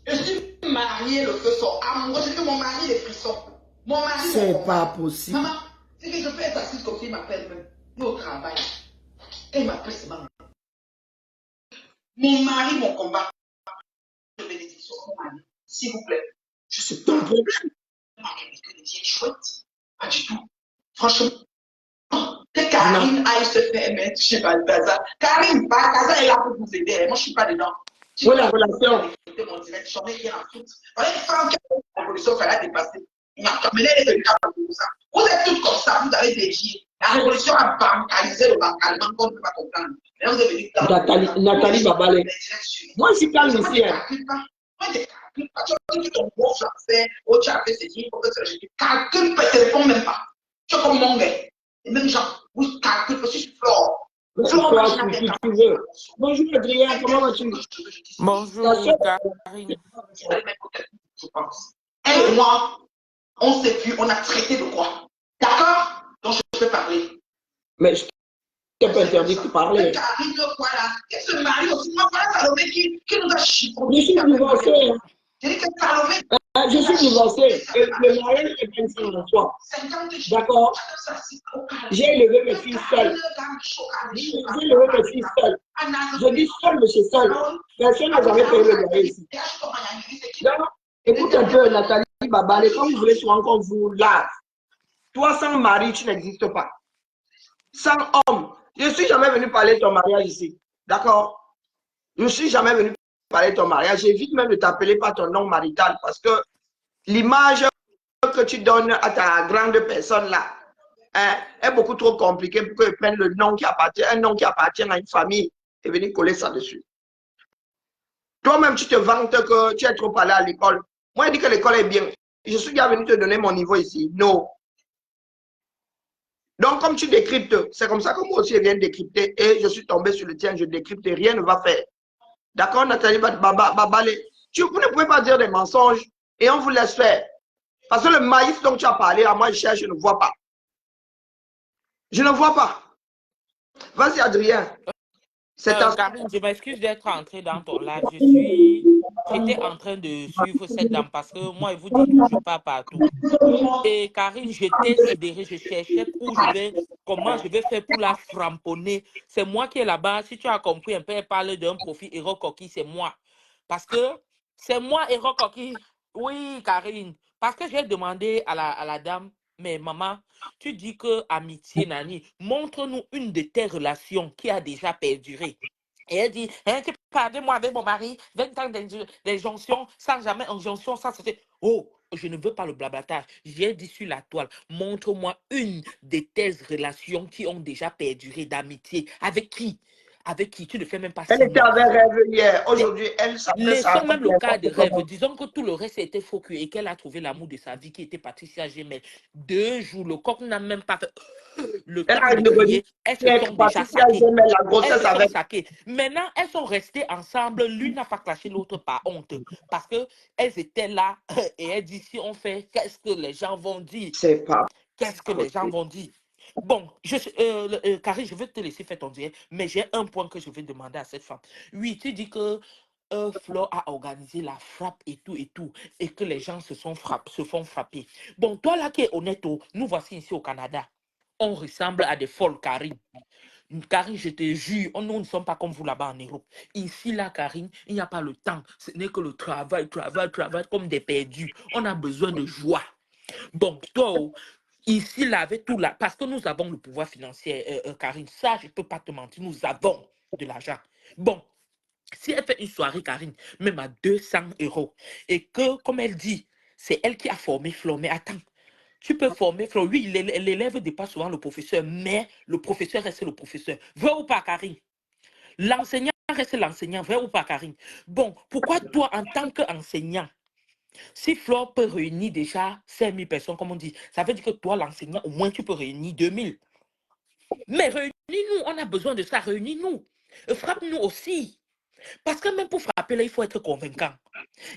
Je suis mariée, le feu sort. Moi, je dis que mon mari, les frissons. Mon mari, c'est pas possible. Maman, c'est que je peux être assise comme s'il m'appelle même. Nous, au travail. Et il m'appelle seulement. Mon mari, mon combat. De bénédiction, mon mari. S'il vous plaît. Je sais pas le problème. Mariée avec une vieille chouette. Pas du tout. Franchement, quelqu'un Karine aille se faire mettre, je sais pas, Gaza. Karine, pas Gaza est là pour vous aider. Moi, je suis pas dedans. Où est la relation? Mon direct, j'en ai rien à foutre. Voilà, Franck, la révolution, il fallait dépasser. Il m'a amené les deux cas pour ça. Vous êtes tous comme ça, vous avez dévié. La révolution a bancalisé le bancalement qu'on ne peut pas comprendre. Mais vous avez dit Nathalie Babale. Moi, je suis calme ici. Moi, je calcule pas. Tu as dit ton bon français, oh, tu as fait ceci, il faut que je calcule pas, je ne réponds même pas. Tu es comme mon gars. Et même gens, vous calculez, je suis fort. Tu veux. Bonjour Adrien, comment vas-tu? Bonjour, Karine. Je pense. Elle et moi, on s'est vu, on a traité de quoi? D'accord? Donc je peux parler. Mais je t'ai pas interdit de parler. Karine, voilà. Elle se marie aussi. Moi, voilà Salomé qui nous a chiffonné. Je suis divorcé. J'ai dit que Salomé. Je suis divorcé. Et le mariage est une fin en soi. D'accord? J'ai élevé mes filles seules. J'ai élevé mes filles seules. Je dis seul, monsieur seul. Personne n'a jamais payé le loyer ici. Donc, écoute un peu, Nathalie Babale, quand vous voulez souvent qu'on vous lave. Toi, sans mari, tu n'existes pas. Sans homme. Je ne suis jamais venu parler de ton mariage ici. D'accord? Je ne suis jamais venu parler de ton mariage. J'évite même de t'appeler par ton nom marital parce que l'image que tu donnes à ta grande personne là est beaucoup trop compliquée pour qu'elle prenne le nom qui appartient, un nom qui appartient à une famille et venir coller ça dessus. Toi-même, tu te vantes que tu es trop allé à l'école. Moi, je dis que l'école est bien. Je suis déjà venu te donner mon niveau ici. Non. Donc, comme tu décryptes, c'est comme ça que moi aussi je viens de décrypter et je suis tombé sur le tien, je décrypte et rien ne va faire. D'accord, Nathalie Babale? Vous ne pouvez pas dire des mensonges et on vous laisse faire. Parce que le maïs dont tu as parlé, à moi je cherche, je ne vois pas. Je ne vois pas. Vas-y, Adrien. Karine, je m'excuse d'être entrée dans ton live. J'étais en train de suivre cette dame parce que moi, je vous dis tout, je pars partout. Et Karine, j'étais sidérée, je cherchais comment je vais faire pour la framponner. C'est moi qui est là-bas. Si tu as compris un peu, elle parle d'un profil Héros Coquille, c'est moi. Parce que c'est moi, Héros Coquille. Oui, Karine. Parce que j'ai demandé à la dame, mais maman, tu dis que amitié, Nani, montre-nous une de tes relations qui a déjà perduré. Et elle dit, hein, tu parles de moi avec mon mari, 20 ans d'injonction, sans jamais injonction, sans ceci. Oh, je ne veux pas le blablatage. J'ai dit sur la toile, montre-moi une de tes relations qui ont déjà perduré d'amitié. Avec qui? Avec qui? Tu ne fais même pas Elle était avec rêve hier. Aujourd'hui, elle s'appelle ça. Laissons même le cas de rêve. Disons que tout le reste était faux cul et qu'elle a trouvé l'amour de sa vie qui était Patricia Gemel. 2 jours, le coq n'a même pas fait le temps de crier. Elles se sont déjà saquées. Elles se sont saquées. Maintenant, elles sont restées ensemble. L'une n'a pas clashé l'autre par honte. Parce qu'elles étaient là et elles disent si on fait, qu'est-ce que les gens vont dire? C'est pas. Qu'est-ce que les gens vont dire? Bon, Karine, je vais te laisser faire ton direct, mais j'ai un point que je vais demander à cette femme. Oui, tu dis que Flo a organisé la frappe et tout, et que les gens se font frapper. Bon, toi là qui es honnête, nous voici ici au Canada. On ressemble à des folles, Karine. Karine, je te jure, nous ne sommes pas comme vous là-bas en Europe. Ici, là, Karine, il n'y a pas le temps. Ce n'est que le travail, comme des perdus. On a besoin de joie. Bon, toi, ici, là, avec tout là, parce que nous avons le pouvoir financier, Karine, ça, je ne peux pas te mentir, nous avons de l'argent. Bon, si elle fait une soirée, Karine, même à 200 €, et que, comme elle dit, c'est elle qui a formé Flo, mais attends, tu peux former Flo, oui, l'élève dépasse souvent le professeur, mais le professeur reste le professeur. Vrai ou pas, Karine? L'enseignant reste l'enseignant, vrai ou pas, Karine? Bon, pourquoi toi, en tant qu'enseignant, si Flore peut réunir déjà 5000 personnes, comme on dit, ça veut dire que toi, l'enseignant, au moins tu peux réunir 2000. Mais réunis-nous, on a besoin de ça, réunis-nous. Frappe-nous aussi. Parce que même pour frapper, là, il faut être convaincant.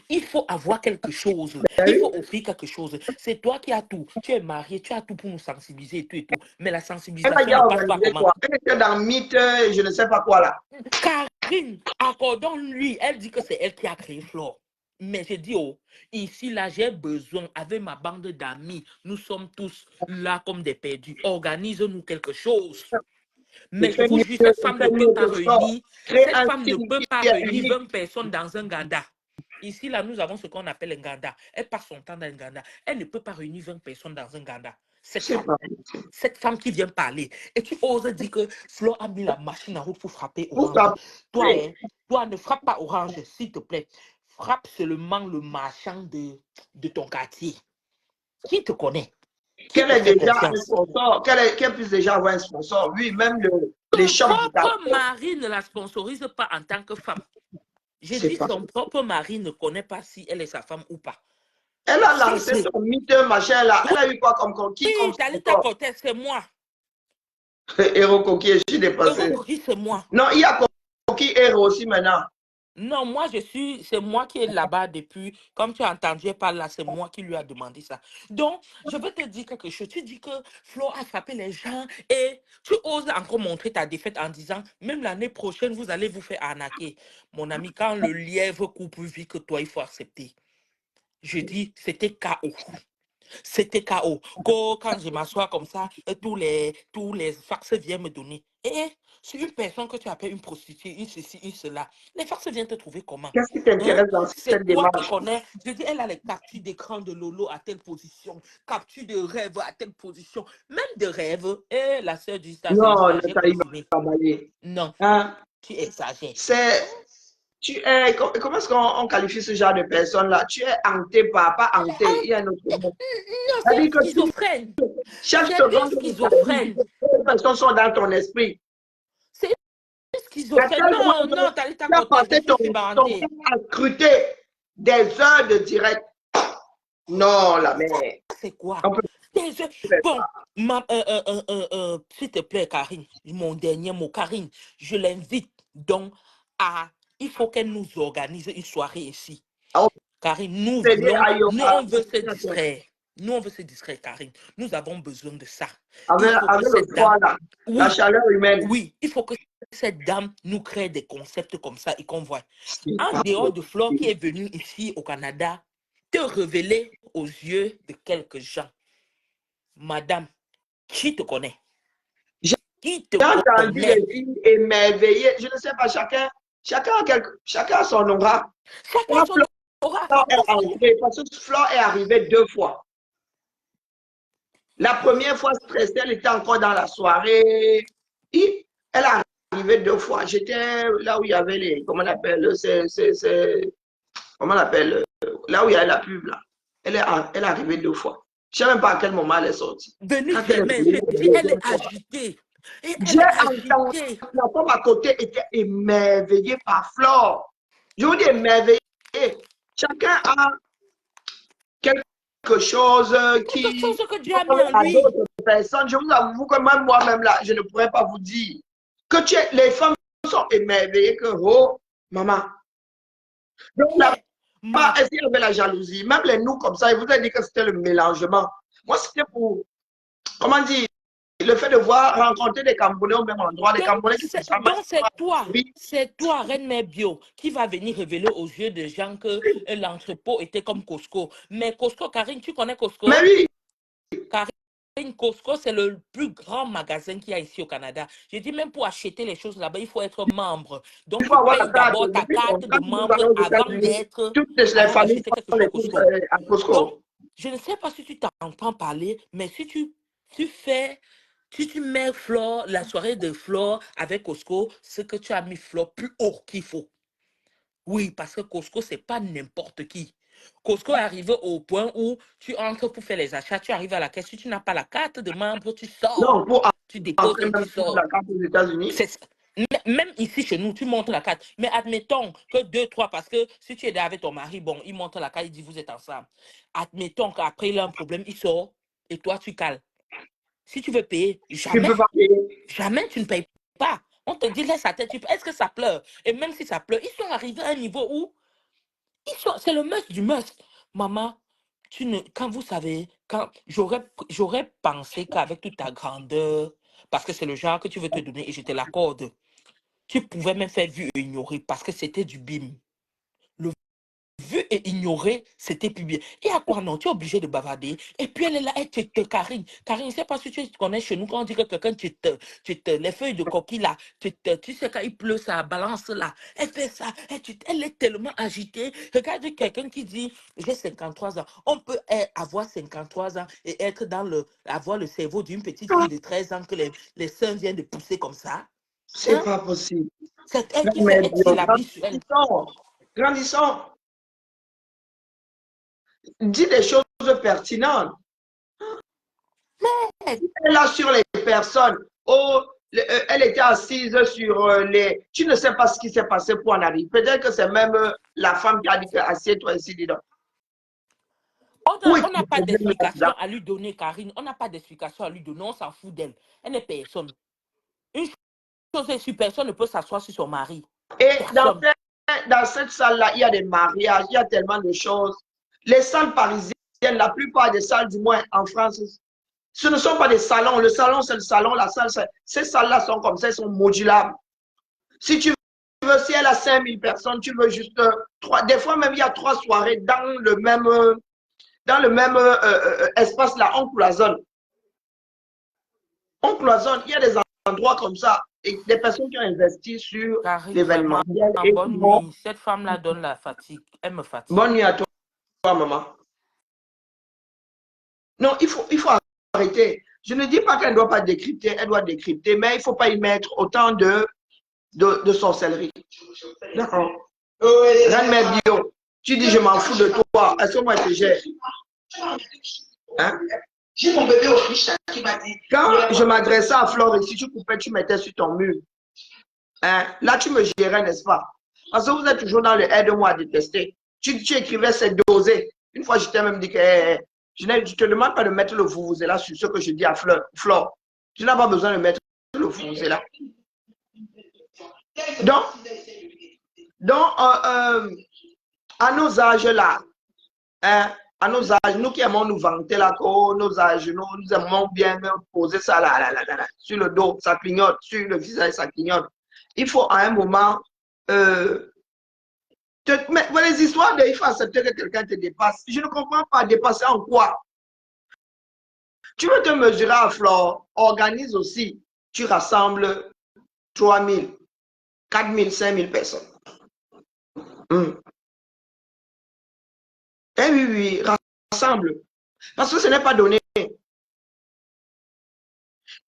Il faut avoir quelque chose. Il faut offrir quelque chose. C'est toi qui as tout. Tu es marié, tu as tout pour nous sensibiliser et tout et tout. Mais la sensibilisation ne passe pas comment? Elle était dans le mythe, je ne sais pas quoi là. Karine, accordons-lui. Elle dit que c'est elle qui a créé Flore. Mais j'ai dit, oh, ici, là, j'ai besoin, avec ma bande d'amis, nous sommes tous là comme des perdus. Organise-nous quelque chose. Mais je vous jure, cette femme ne peut pas réunir, cette femme ne peut pas réunir 20 personnes dans un ganda. Ici, là, nous avons ce qu'on appelle un ganda. Elle passe son temps dans un ganda. Elle ne peut pas réunir 20 personnes dans un ganda. C'est pas possible. Cette femme qui vient parler, et tu oses dire que Flo a mis la machine en route pour frapper Pour Orange. Toi, frapper. toi, ne frappe pas Orange, s'il te plaît. Frappe seulement le marchand de ton quartier. Qui te connaît? Qui Qu'elle te est fait déjà un confiance? sponsor, qu'elle puisse déjà avoir un sponsor. Oui, même les Son shops du propre quartier. mari ne la sponsorise pas en tant que femme. J'ai C'est dit pas. son propre mari ne connaît pas si elle est sa femme ou pas. Elle a Si lancé c'est... son mythe, machin là. Elle a eu quoi comme conquis, comme Oui, Talita sponsor? Cortez, c'est moi. Héros coquille, je suis dépassé. Eurocoquille, c'est moi. Non, il y a coquille héros aussi maintenant. Non, c'est moi qui est là-bas depuis, comme tu as entendu par là, c'est moi qui lui a demandé ça. Donc, je vais te dire quelque chose. Tu dis que Flo a frappé les gens et tu oses encore montrer ta défaite en disant, même l'année prochaine, vous allez vous faire arnaquer. Mon ami, quand le lièvre court plus vite que toi, il faut accepter. Je dis, c'était KO. C'était KO. Quand je m'assois comme ça, tous les fax viennent me donner. Et c'est une personne que tu appelles une prostituée, une ceci, une cela. Les fax viennent te trouver comment? Qu'est-ce qui Hein? t'intéresse dans cette C'est toi qui démarche? connais. Je dis, elle a les captures d'écran de Lolo à telle position, capture de rêve à telle position, même de rêve. Et la sœur du ça, c'est Non, l'histoire, j'ai Nathalie continué. va travailler. Non, Hein? tu exagères. Comment est-ce qu'on qualifie ce genre de personne-là? Tu es hanté pas hanté. Il y a un autre mot. Non, c'est C'est-à-dire une que schizophrène. chaque C'est une seconde, schizophrène. les personnes sont dans ton esprit. C'est une À schizophrène. quel point Non, non, Talita tu as Cortez, je passé suis ton fibarantée. temps à scruter des heures de direct. Non, la mère. C'est quoi? On peut faire Bon, s'il te plaît, Karine, mon dernier mot, Karine, je l'invite donc à... Il faut qu'elle nous organise une soirée ici. ça. On Karine, nous peut aider voulons... à Nous, on veut se distraire. Nous, on veut se distraire, Karine. Nous avons besoin de ça. Il faut que avec le cette froid, dame... là, la Oui, chaleur humaine. oui, il faut que cette dame nous crée des concepts comme ça et qu'on voit. C'est En pas dehors de Flore qui possible. est venue ici au Canada, te révéler aux yeux de quelques gens. Madame, qui te connaît? J'ai Qui te entendu connaît? les filles émerveillées. Je ne sais pas, chacun a son aura. Chacun Quand son aura. Flore est entrée, parce que Flore est arrivée 2 fois. La première fois stressée, elle était encore dans la soirée. Et elle est arrivée 2 fois. J'étais là où il y avait les, comment on appelle, comment on appelle, là où il y a la pub, là. Elle est arrivée 2 fois. Je ne sais même pas à quel moment elle est sortie. Venue Quand elle est demain, venue, je elle dis, est elle est 2 fois. agitée. Et elle J'ai est entendu, agitée. la femme à côté était émerveillée par Flore. Je vous dis émerveillée. Chacun a quelque chose Quelque qui chose que Dieu a mis parle en à lui. d'autres personnes. Je vous avoue que même moi-même là, je ne pourrais pas vous dire que les femmes sont émerveillées que, oh, maman. Donc Mais, là-bas, est-ce qu'il y avait la jalousie? Même les nous comme ça, ils vous ont dit que c'était le mélangement. Moi, c'était pour, comment dire, le fait de voir rencontrer des Camerounais au même endroit, des Camerounais qui se jamais donc oui. c'est toi, Reine Mère Bio, qui va venir révéler aux yeux des gens que l'entrepôt était comme Costco. Mais Costco, Karine, tu connais Mais Costco? oui, Karine, Costco, c'est le plus grand magasin qu'il y a ici au Canada. Je dis même pour acheter les choses là-bas, il faut être membre. il Donc, faut tu avoir la payes carte. d'abord ta carte de Quand nous membre allons aux avant États-Unis, d'être, toutes les avant familles d'acheter quelque font chose les à courses Costco. à Costco. Donc, je ne sais pas si tu t'entends parler, mais si tu mets Flore, la soirée de Flore avec Costco, ce que tu as mis Flore plus haut qu'il faut. Oui, parce que Costco, c'est pas n'importe qui. Costco est arrivé au point où tu entres pour faire les achats, tu arrives à la caisse, si tu n'as pas la carte de membre, tu Non, sors. pour Tu déposes entrer et tu même sur la sors. carte aux États-Unis. Même ici chez nous, tu montres la carte. Mais admettons que 2, 3, parce que si tu es là avec ton mari, bon, il montre la carte, il dit vous êtes ensemble. Admettons qu'après il a un problème, il sort et toi tu cales. Si tu veux payer, Tu ne peux pas payer. jamais tu ne payes pas. On te dit laisse sa tête, est-ce que ça pleure? Et même si ça pleure, ils sont arrivés à un niveau où c'est le must du must. Maman, quand vous savez, quand j'aurais pensé qu'avec toute ta grandeur, parce que c'est le genre que tu veux te donner et je te l'accorde, tu pouvais même faire vue et ignorer parce que c'était du bim. Le vue et ignorer, c'était plus bien. Et à quoi non? Tu es obligé de bavarder. Et puis elle est là, elle te Karine. Karine, je ne sais pas si tu connais chez nous, quand on dit que quelqu'un les feuilles de coquille là, tu sais, quand il pleut, ça balance là. Elle fait ça, elle est tellement agitée. Regarde quelqu'un qui dit, j'ai 53 ans. On peut avoir 53 ans et avoir le cerveau d'une petite fille de 13 ans que les seins viennent de pousser comme ça. C'est Hein? pas possible. C'est elle qui fait Mais être syllabique sur elle. grandissons, grandissons. Dis des choses pertinentes. Mais Elle est là sur les personnes. Oh, elle était assise sur les... Tu ne sais pas ce qui s'est passé pour en arriver. Peut-être que c'est même la femme qui a dit que assieds-toi ici, dis donc. Où est on le n'a pas problème d'explication là-dedans? à lui donner, Karine. On n'a pas d'explication à lui donner. On s'en fout d'elle. Elle n'est personne. Une chose est sûre, personne ne peut s'asseoir sur son mari. Et Personne. dans cette salle-là, il y a des mariages, il y a tellement de choses. Les salles parisiennes, la plupart des salles, du moins en France, ce ne sont pas des salons. Le salon, c'est le salon. La salle, ces salles-là sont comme ça, elles sont modulables. Si tu veux, si elle a 5000 personnes, tu veux juste 3. Des fois, même, il y a 3 soirées dans le même espace-là. On cloisonne. On cloisonne. Il y a des endroits comme ça. Et des personnes qui ont investi sur Karine, l'événement. vraiment, Et bonne bon, nuit. Cette femme-là donne la fatigue. Elle me fatigue. bonne nuit à toi, maman. Non, il faut arrêter. Je ne dis pas qu'elle ne doit pas décrypter, elle doit décrypter, mais il ne faut pas y mettre autant de sorcellerie. D'accord. Reine bio, tu dis je m'en fous de toi. Est-ce que moi je te gère? Hein? J'ai mon bébé au riche qui m'a dit. Quand je m'adressais à Flore ici, tu coupais, tu mettais sur ton mur. Hein? Là, tu me gérais, n'est-ce pas? Parce que vous êtes toujours dans le aide-moi à détester. Tu écrivais, c'est dosé. Une fois, je t'ai même dit que je ne te demande pas de mettre le là sur ce que je dis à Flore. Tu n'as pas besoin de mettre le là. Donc à nos âges là, hein, à nos âges, nous qui aimons nous vanter là, nos âges, nous aimons bien poser ça là, sur le dos, ça clignote, sur le visage, ça clignote. Il faut à un moment, mais les histoires de il faut accepter que quelqu'un te dépasse. Je ne comprends pas, dépasser en quoi? Tu veux te mesurer à Flore, organise aussi, tu rassembles 3000, 4000, 5000 personnes. Eh oui, rassemble. Parce que ce n'est pas donné.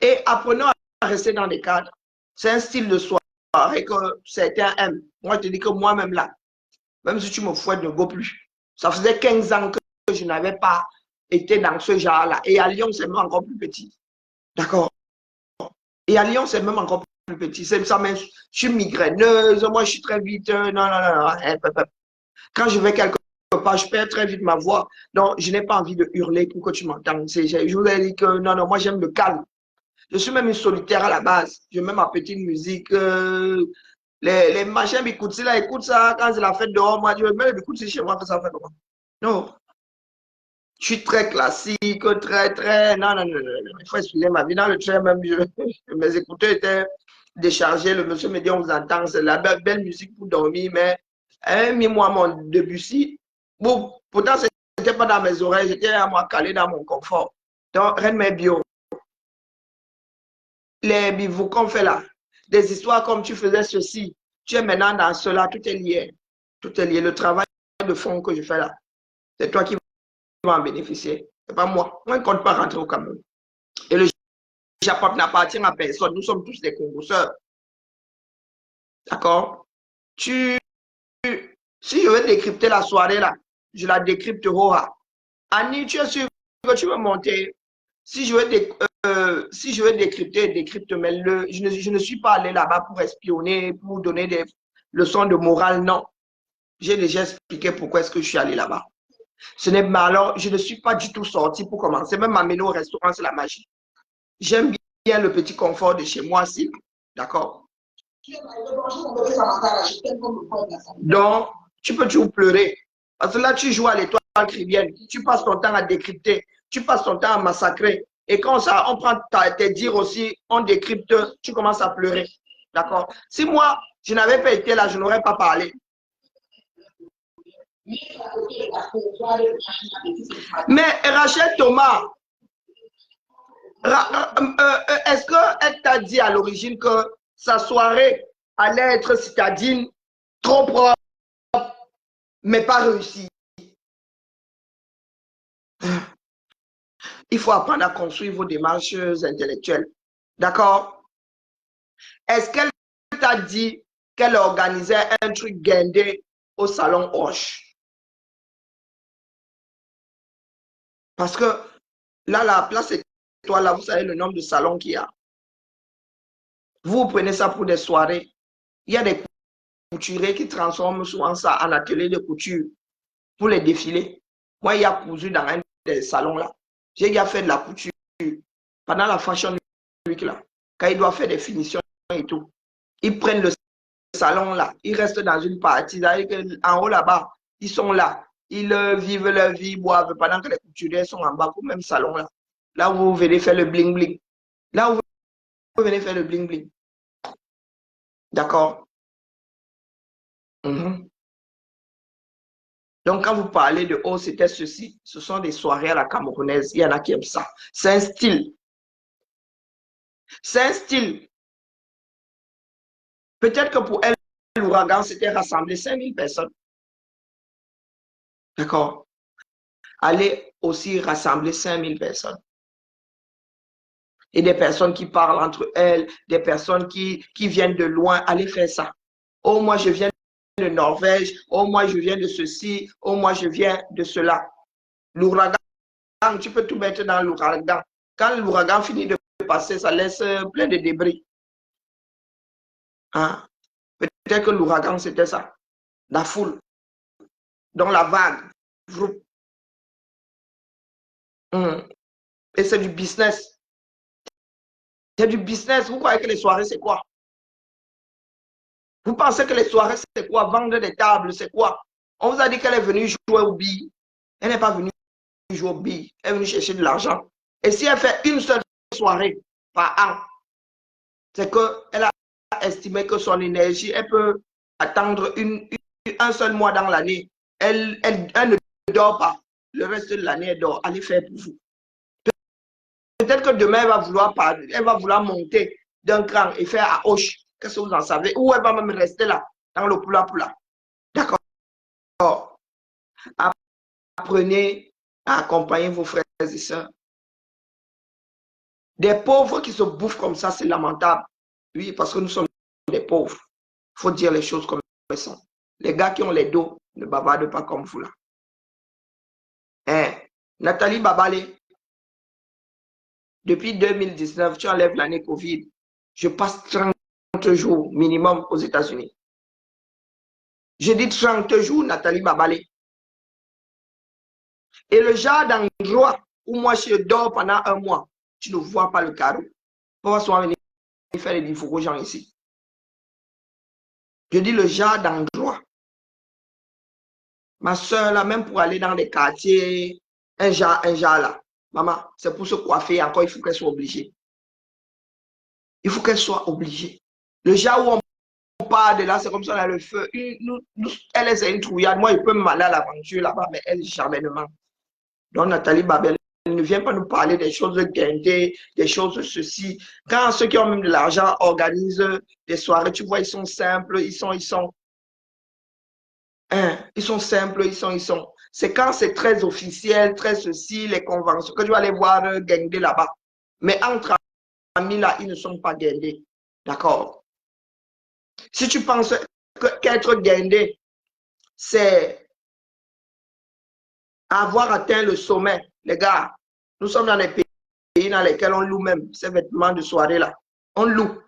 Et apprenons à rester dans des cadres. C'est un style de soirée que certains aiment. Moi, je te dis que moi-même là, même si tu me fouettes, ne go plus. Ça faisait 15 ans que je n'avais pas été dans ce genre-là. Et à Lyon, c'est même encore plus petit. D'accord? Et à Lyon, c'est même encore plus petit. Ça même, je suis migraineuse, moi, je suis très vite. Non. Quand je vais quelque part, je perds très vite ma voix. Donc, je n'ai pas envie de hurler pour que tu m'entendes. Je vous ai dit que non, moi, j'aime le calme. Je suis même une solitaire à la base. Je mets ma petite musique. Les machins m'écoutent là, écoute ça. Quand c'est la fête dehors, moi, je mets écoute chez moi que ça fait comment. Non. Je suis très classique, très. Non. Il faut expliquer ma vie. Dans le train, même, mes écouteurs étaient déchargés. Le monsieur me dit, on vous entend, c'est la belle musique pour dormir, mais mis-moi mon Debussy. Bon, pourtant, ce n'était pas dans mes oreilles, j'étais à moi calé dans mon confort. Donc, Reine Mère Bio. Les bivous qu'on fait là, des histoires comme tu faisais ceci, tu es maintenant dans cela, tout est lié. Tout est lié. Le travail de fond que je fais là, c'est toi qui vas en bénéficier. C'est pas moi. Moi, je ne compte pas rentrer au Cameroun. Et le Japon n'appartient à personne. Nous sommes tous des congosseurs. D'accord? Si je veux décrypter la soirée là, je la décrypte Roha. Annie, tu es sûr que tu veux monter? Si je veux décrypter, décrypte, mais je ne suis pas allé là-bas pour espionner, pour donner des leçons de morale, non. J'ai déjà expliqué pourquoi est-ce que je suis allé là-bas. Ce n'est pas alors, je ne suis pas du tout sorti pour commencer. Même m'amener au restaurant, c'est la magie. J'aime bien le petit confort de chez moi, si. D'accord? Donc, tu peux toujours pleurer. Parce que là, tu joues à l'étoile caribéenne. Tu passes ton temps à décrypter. Tu passes ton temps à massacrer. Et quand ça, on prend tes dires aussi, on décrypte, tu commences à pleurer. D'accord? Si moi, je n'avais pas été là, je n'aurais pas parlé. Mais Rachel Thomas, est-ce qu'elle t'a dit à l'origine que sa soirée allait être citadine, trop propre, mais pas réussie? Il faut apprendre à construire vos démarches intellectuelles. D'accord? Est-ce qu'elle t'a dit qu'elle organisait un truc guindé au salon Hoche? Parce que là, la place étoile, là, vous savez le nombre de salons qu'il y a. Vous prenez ça pour des soirées. Il y a des couturiers qui transforment souvent ça en atelier de couture pour les défilés. Moi, il y a cousu dans un des salons là. J'ai déjà fait de la couture pendant la Fashion Week là. Quand ils doivent faire des finitions et tout. Ils prennent le salon là. Ils restent dans une partie. En haut là-bas, ils sont là. Ils vivent leur vie, boivent pendant que les couturiers sont en bas au même salon là. Là où vous venez faire le bling bling. Là où vous venez faire le bling bling. D'accord? Donc, quand vous parlez de oh, c'était ceci, ce sont des soirées à la camerounaise. Il y en a qui aiment ça. C'est un style. C'est un style. Peut-être que pour elle, l'ouragan, c'était rassembler 5000 personnes. D'accord? Allez aussi rassembler 5000 personnes. Et des personnes qui parlent entre elles, des personnes qui viennent de loin, allez faire ça. Oh, moi, je viens de Norvège. Oh, moi, je viens de ceci. Oh, moi, je viens de cela. L'ouragan, tu peux tout mettre dans l'ouragan. Quand l'ouragan finit de passer, ça laisse plein de débris. Hein? Peut-être que l'ouragan, c'était ça. La foule. Donc, la vague. Et c'est du business. C'est du business. Vous croyez que les soirées, c'est quoi? Vous pensez que les soirées, c'est quoi? Vendre des tables, c'est quoi? On vous a dit qu'elle est venue jouer au billes. Elle n'est pas venue jouer au billes. Elle est venue chercher de l'argent. Et si elle fait une seule soirée par an, c'est qu'elle a estimé que son énergie, elle peut attendre un seul mois dans l'année. Elle ne dort pas. Le reste de l'année, elle dort. Allez faire pour vous. Peut-être que demain, elle va vouloir monter d'un cran et faire à Hoche. Qu'est-ce que vous en savez? Ou elle va même rester là, dans le poula-poula. D'accord? Apprenez à accompagner vos frères et sœurs. Des pauvres qui se bouffent comme ça, c'est lamentable. Oui, parce que nous sommes des pauvres. Il faut dire les choses comme elles sont. Les gars qui ont les dos ne bavardent pas comme vous là. Hein? Nathalie Babalé, depuis 2019, tu enlèves l'année Covid. Je passe 30 jours minimum aux États-Unis. Je dis 30 jours, Nathalie Babalé. Et le genre d'endroit où moi je dors pendant un mois, tu ne vois pas le carreau. On va souvent venir faire les bifous aux gens ici. Je dis le genre d'endroit. Ma soeur, là, même pour aller dans les quartiers, un genre là. Maman, c'est pour se coiffer encore, il faut qu'elle soit obligée. Il faut qu'elle soit obligée. Le genre où on part de là, c'est comme ça, on a le feu. Elle est une trouillade. Moi, je peux m'aller à l'aventure là-bas, mais elle, jamais ne ment. Donc, Nathalie Babel ne vient pas nous parler des choses guindées, des choses de ceci. Quand ceux qui ont même de l'argent organisent des soirées, tu vois, ils sont simples, ils sont simples, ils sont. C'est quand c'est très officiel, très ceci, les conventions, que tu vas aller voir guindés là-bas. Mais entre amis, là, ils ne sont pas guindés. D'accord? Si tu penses qu'être guindé, c'est avoir atteint le sommet, les gars, nous sommes dans des pays dans lesquels on loue même ces vêtements de soirée là. On loue.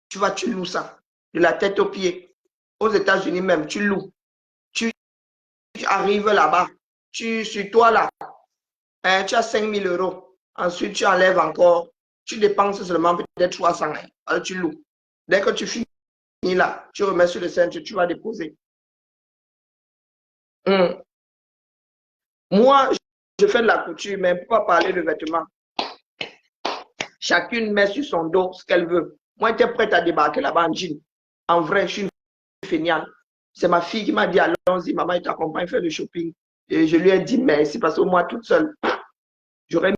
Tu loues ça. De la tête aux pieds. Aux États-Unis même, tu loues. Tu arrives là-bas. Sur toi là, hein, tu as 5 000 euros. Ensuite, tu enlèves encore. Tu dépenses seulement peut-être 300. Hein. Alors, tu loues. Dès que tu finis là, tu remets sur le centre, tu vas déposer. Moi, je fais de la couture, mais pour pas parler de vêtements. Chacune met sur son dos ce qu'elle veut. Moi, j'étais prête à débarquer là-bas en jean. En vrai, je suis une feignante. C'est ma fille qui m'a dit, allons-y, maman, il t'accompagne faire le shopping. Et je lui ai dit, merci, parce que moi, toute seule, j'aurais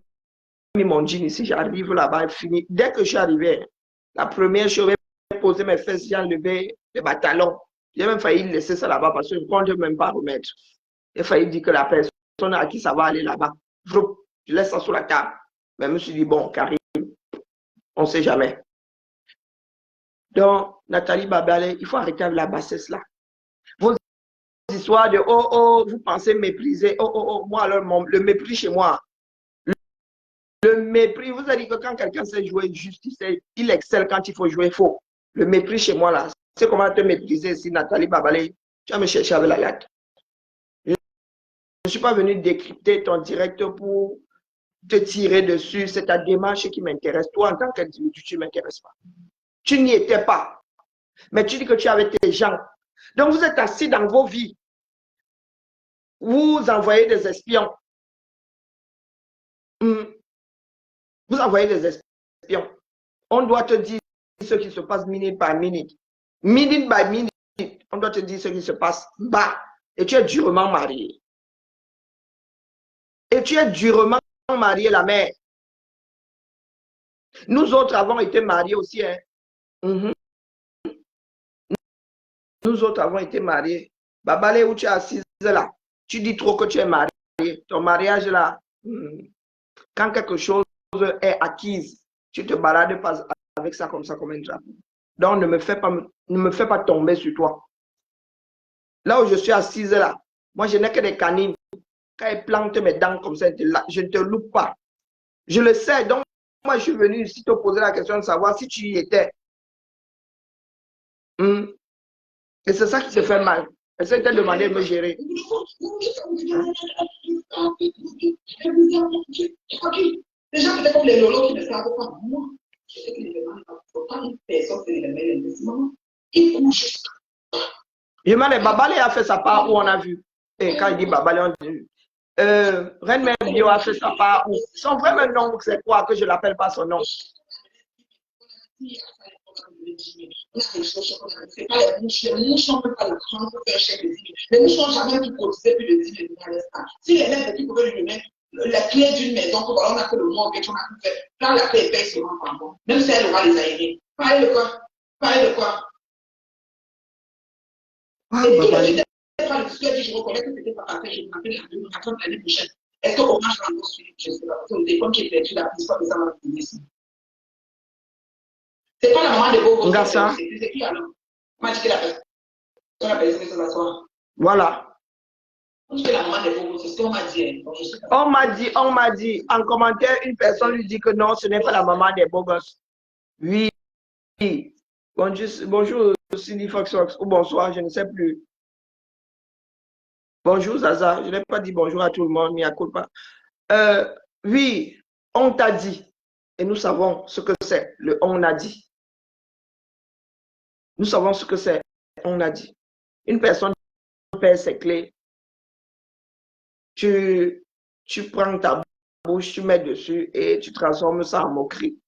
mis mon jean ici, j'arrive là-bas, fini. Dès que je suis arrivé, la première chose, j'ai posé mes fesses, j'ai enlevé les pantalons. J'ai même failli laisser ça là-bas parce que je ne compte même pas remettre. J'ai failli dire que la personne à qui ça va aller là-bas, je laisse ça sur la table. Mais je me suis dit, bon, Karim, on ne sait jamais. Donc, Nathalie Babale, il faut arrêter avec la bassesse là. Vos histoires de, oh, oh, vous pensez mépriser, oh, oh, oh, moi alors, le mépris chez moi. Le mépris, vous avez dit que quand quelqu'un sait jouer juste, il excelle quand il faut jouer faux. Le mépris chez moi là, c'est comment te mépriser si Nathalie Babale, tu vas me chercher avec la latte. Je ne suis pas venu décrypter ton direct pour te tirer dessus. C'est ta démarche qui m'intéresse. Toi, en tant qu'individu, tu ne m'intéresses pas. Tu n'y étais pas. Mais tu dis que tu es avec tes gens. Donc, vous êtes assis dans vos vies. Vous envoyez des espions. Vous envoyez des espions. On doit te dire ce qui se passe minute par minute. Minute by minute, on doit te dire ce qui se passe bas. Et tu es durement marié. Et tu es durement marié, la mère. Nous autres avons été mariés aussi. Hein. Nous autres avons été mariés. Babale, où tu es assise là, tu dis trop que tu es marié. Ton mariage là, quand quelque chose est acquise, tu te balades pas avec ça comme un drapeau. Donc, ne me fais pas tomber sur toi. Là où je suis assise là, moi je n'ai que des canines. Quand elles plantent mes dents comme ça, je ne te loupe pas. Je le sais. Donc, moi je suis venu ici te poser la question de savoir si tu y étais. Et c'est ça qui te fait mal. Essaye de te demander de me gérer. Les gens étaient comme les lolos qui ne savent pas. Moi, je sais que les demandent pas une personne qui les met l'investissement. Ils couchent. Babale a fait sa part où on a vu. Et quand il dit Babale, on dit. Reine Mère Bio a fait sa part où. Son vrai nom, c'est quoi que je ne l'appelle pas son nom? C'est pas les mouches. Les mouches n'ont pas le temps pour faire chèque de 10 000. Les mouches n'ont jamais pu cotiser plus de 10 000 dans l'instant. Si les lèvres qui pouvaient lui donner la clé d'une maison, on a fait le mois, on a fait. Quand la paix paye seulement par mois, même si elle aura les aérés. Parlez de quoi? Parlez de quoi? Et puis, je reconnais que c'était pas parfait, je me rappelle l'année prochaine. Est-ce que Orange va encore suivre? Je ne sais pas. Parce que le téléphone qui est perdu, la plupart des gens vont ici. C'est pas la maman de Bobo. C'est qui alors? Moi, je dis que la personne a personne qui s'assoit. Voilà. Je dis la maman de Bobo, c'est ce qu'on m'a dit. On m'a dit. En commentaire, une personne lui dit que non, ce n'est pas la maman des beaux gosses. Oui. Bonjour, Cindy Fox, ou bonsoir, je ne sais plus. Bonjour, Zaza. Je n'ai pas dit bonjour à tout le monde, mais à culpa. Oui, on t'a dit. Et nous savons ce que c'est, le on a dit. Nous savons ce que c'est, on a dit. Une personne perd ses clés. Tu prends ta bouche, tu mets dessus et tu transformes ça en moquerie.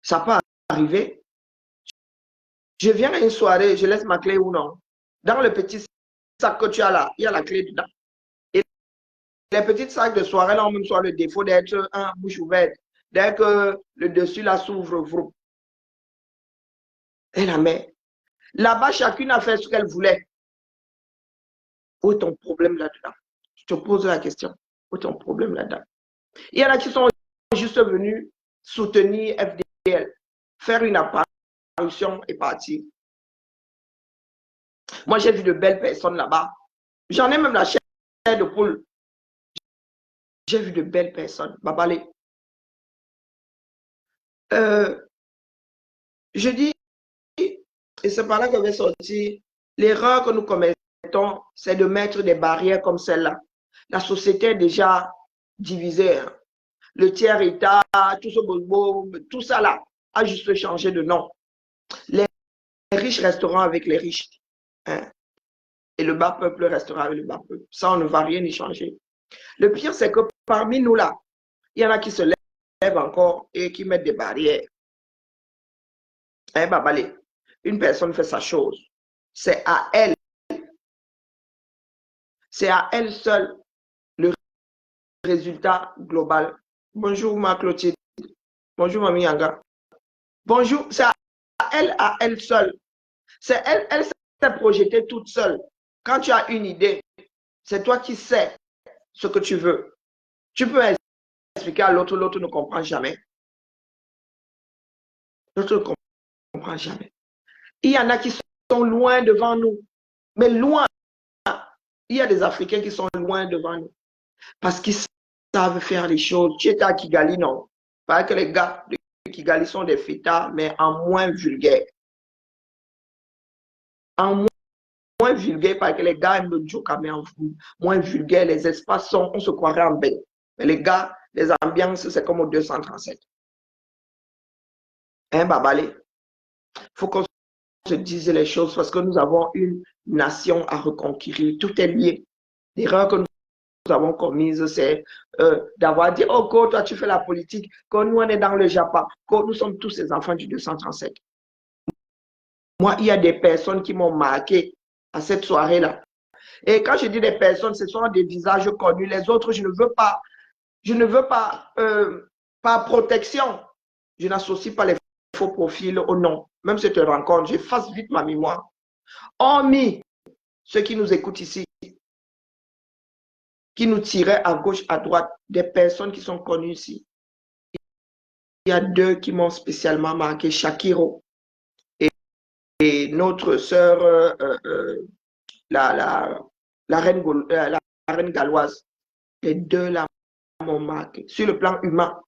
Ça peut arriver. Je viens à une soirée, je laisse ma clé ou non. Dans le petit sac que tu as là, il y a la clé dedans. Et les petits sacs de soirée, là, ont même soit le défaut d'être un bouche ouverte. Dès que le dessus là s'ouvre, et la mère. Là-bas, chacune a fait ce qu'elle voulait. Où est ton problème là-dedans? Je te pose la question. Où est ton problème là-dedans? Il y en a qui sont juste venus soutenir FDL, faire une apparition et partir. Moi, j'ai vu de belles personnes là-bas. J'en ai même la chair de poule. J'ai vu de belles personnes. Babale. Je dis, et c'est par là que je vais sortir, l'erreur que nous commettons, c'est de mettre des barrières comme celle-là. La société est déjà divisée. Hein. Le tiers-État, tout ce bobo, tout ça là, a juste changé de nom. Les riches resteront avec les riches. Hein. Et le bas peuple restera avec le bas peuple. Ça, on ne va rien y changer. Le pire, c'est que parmi nous là, il y en a qui se lèvent encore et qui mettent des barrières. Hein, Babale, une personne fait sa chose. C'est à elle c'est à elle seule le résultat global. Bonjour, ma Clotilde. Bonjour, Mamie Yanga. Bonjour, c'est à elle seule. C'est elle s'est projetée toute seule. Quand tu as une idée, c'est toi qui sais ce que tu veux. Tu peux expliquer à l'autre, l'autre ne comprend jamais. L'autre ne comprend jamais. Il y en a qui sont loin devant nous, mais loin. Il y a des Africains qui sont loin devant nous parce qu'ils savent faire les choses. Tu étais à Kigali, non? Parce que les gars de Kigali sont des fêtards, mais en moins vulgaire. En moins vulgaire, parce que les gars aiment le joke, mais en moins vulgaire, les espaces sont, on se croirait en bête. Mais les gars, les ambiances, c'est comme au 237. Hein, Babalé? Il faut qu'on se dise les choses parce que nous avons une nation à reconquérir. Tout est lié. L'erreur que nous avons commise, c'est d'avoir dit, oh, toi, tu fais la politique, quand nous, on est dans le Japon, quand nous sommes tous les enfants du 237. Moi, il y a des personnes qui m'ont marqué à cette soirée-là. Et quand je dis des personnes, ce sont des visages connus. Les autres, je ne veux pas, par protection, je n'associe pas les faux profils au nom. Même cette rencontre, j'efface vite ma mémoire. Hormis ceux qui nous écoutent ici, qui nous tiraient à gauche, à droite, des personnes qui sont connues ici. Il y a deux qui m'ont spécialement marqué, Shakiro et notre sœur, la reine galloise. Les deux là m'ont marqué sur le plan humain.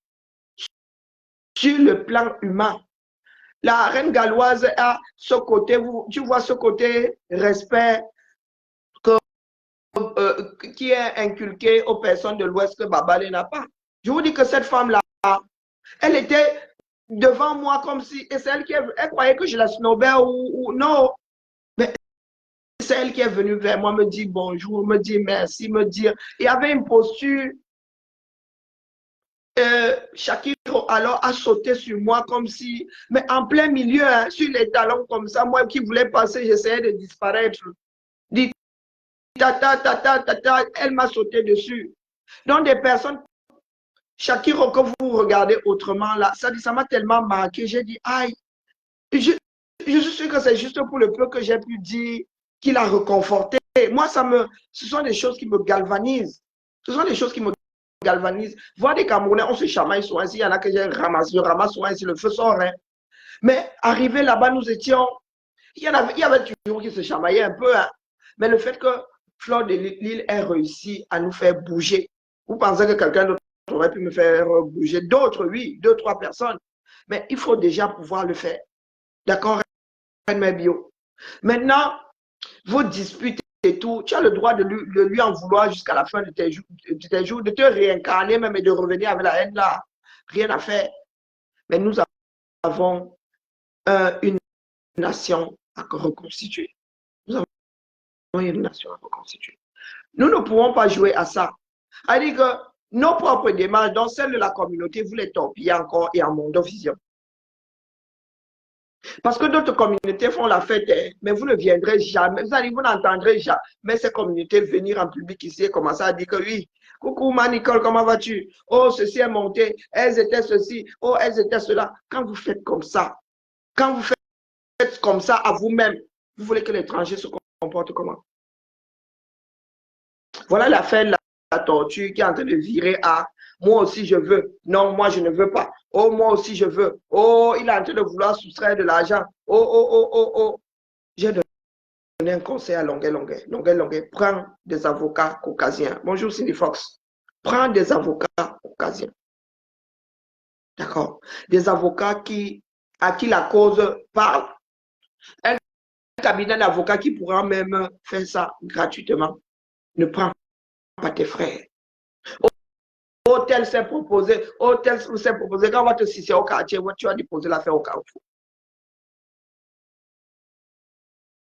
Sur le plan humain, la reine galloise a ce côté, tu vois ce côté respect qui est inculqué aux personnes de l'Ouest que Babalé n'a pas. Je vous dis que cette femme-là, elle était devant moi comme si, et c'est elle qui elle croyait que je la snobais ou non. Mais c'est elle qui est venue vers moi, me dire bonjour, me dire merci, me dire. Il y avait une posture. Shakiro alors a sauté sur moi comme si, mais en plein milieu, hein, sur les talons comme ça, moi qui voulais passer, j'essayais de disparaître. Dit tata, tata, tata, elle m'a sauté dessus. Donc des personnes, Shakiro, que vous regardez autrement là, ça m'a tellement marqué, j'ai dit, aïe, je suis sûr que c'est juste pour le peu que j'ai pu dire qu'il a reconforté. Moi, ce sont des choses qui me galvanisent. Ce sont des choses qui me galvanise. Voir des Camerounais, on se chamaille souvent ici, il y en a que je ramasse souvent ici, le feu sort. Hein. Mais arrivé là-bas, nous étions, il y avait toujours qui se chamaillaient un peu. Hein. Mais le fait que Flore de Lille ait réussi à nous faire bouger, vous pensez que quelqu'un d'autre aurait pu me faire bouger? D'autres, oui, 2-3 personnes. Mais il faut déjà pouvoir le faire. D'accord, mes bio. Maintenant, vos disputes et tout, tu as le droit de lui en vouloir jusqu'à la fin de tes jours, de te réincarner même et de revenir avec la haine là. Rien à faire. Mais nous avons une nation à reconstituer. Nous avons une nation à reconstituer. Nous ne pouvons pas jouer à ça. C'est-à-dire que nos propres démarches, dans celle de la communauté, vous les torpillez encore et en mondovision. Parce que d'autres communautés font la fête, hein, mais vous ne viendrez jamais, vous n'entendrez jamais ces communautés venir en public ici et commencer à dire que oui, coucou ma Nicole, comment vas-tu? Oh, ceci est monté, elles étaient ceci, oh, elles étaient cela. Quand vous faites comme ça, quand vous faites comme ça à vous-même, vous voulez que l'étranger se comporte comment? Voilà l'affaire de la tortue qui est en train de virer à moi aussi je veux. Non, moi je ne veux pas. Oh, moi aussi je veux. Oh, il est en train de vouloir soustraire de l'argent. Oh, oh, oh, oh, oh. J'ai donné un conseil à Longuet. Prends des avocats caucasiens. Bonjour Cindy Fox. Prends des avocats caucasiens. D'accord. Des avocats à qui la cause parle. Un cabinet d'avocats qui pourra même faire ça gratuitement. Ne prends pas tes frères. Oh, tel s'est proposé, oh, tel s'est proposé. Quand on va te citer au quartier, tu vas déposer l'affaire au carrefour.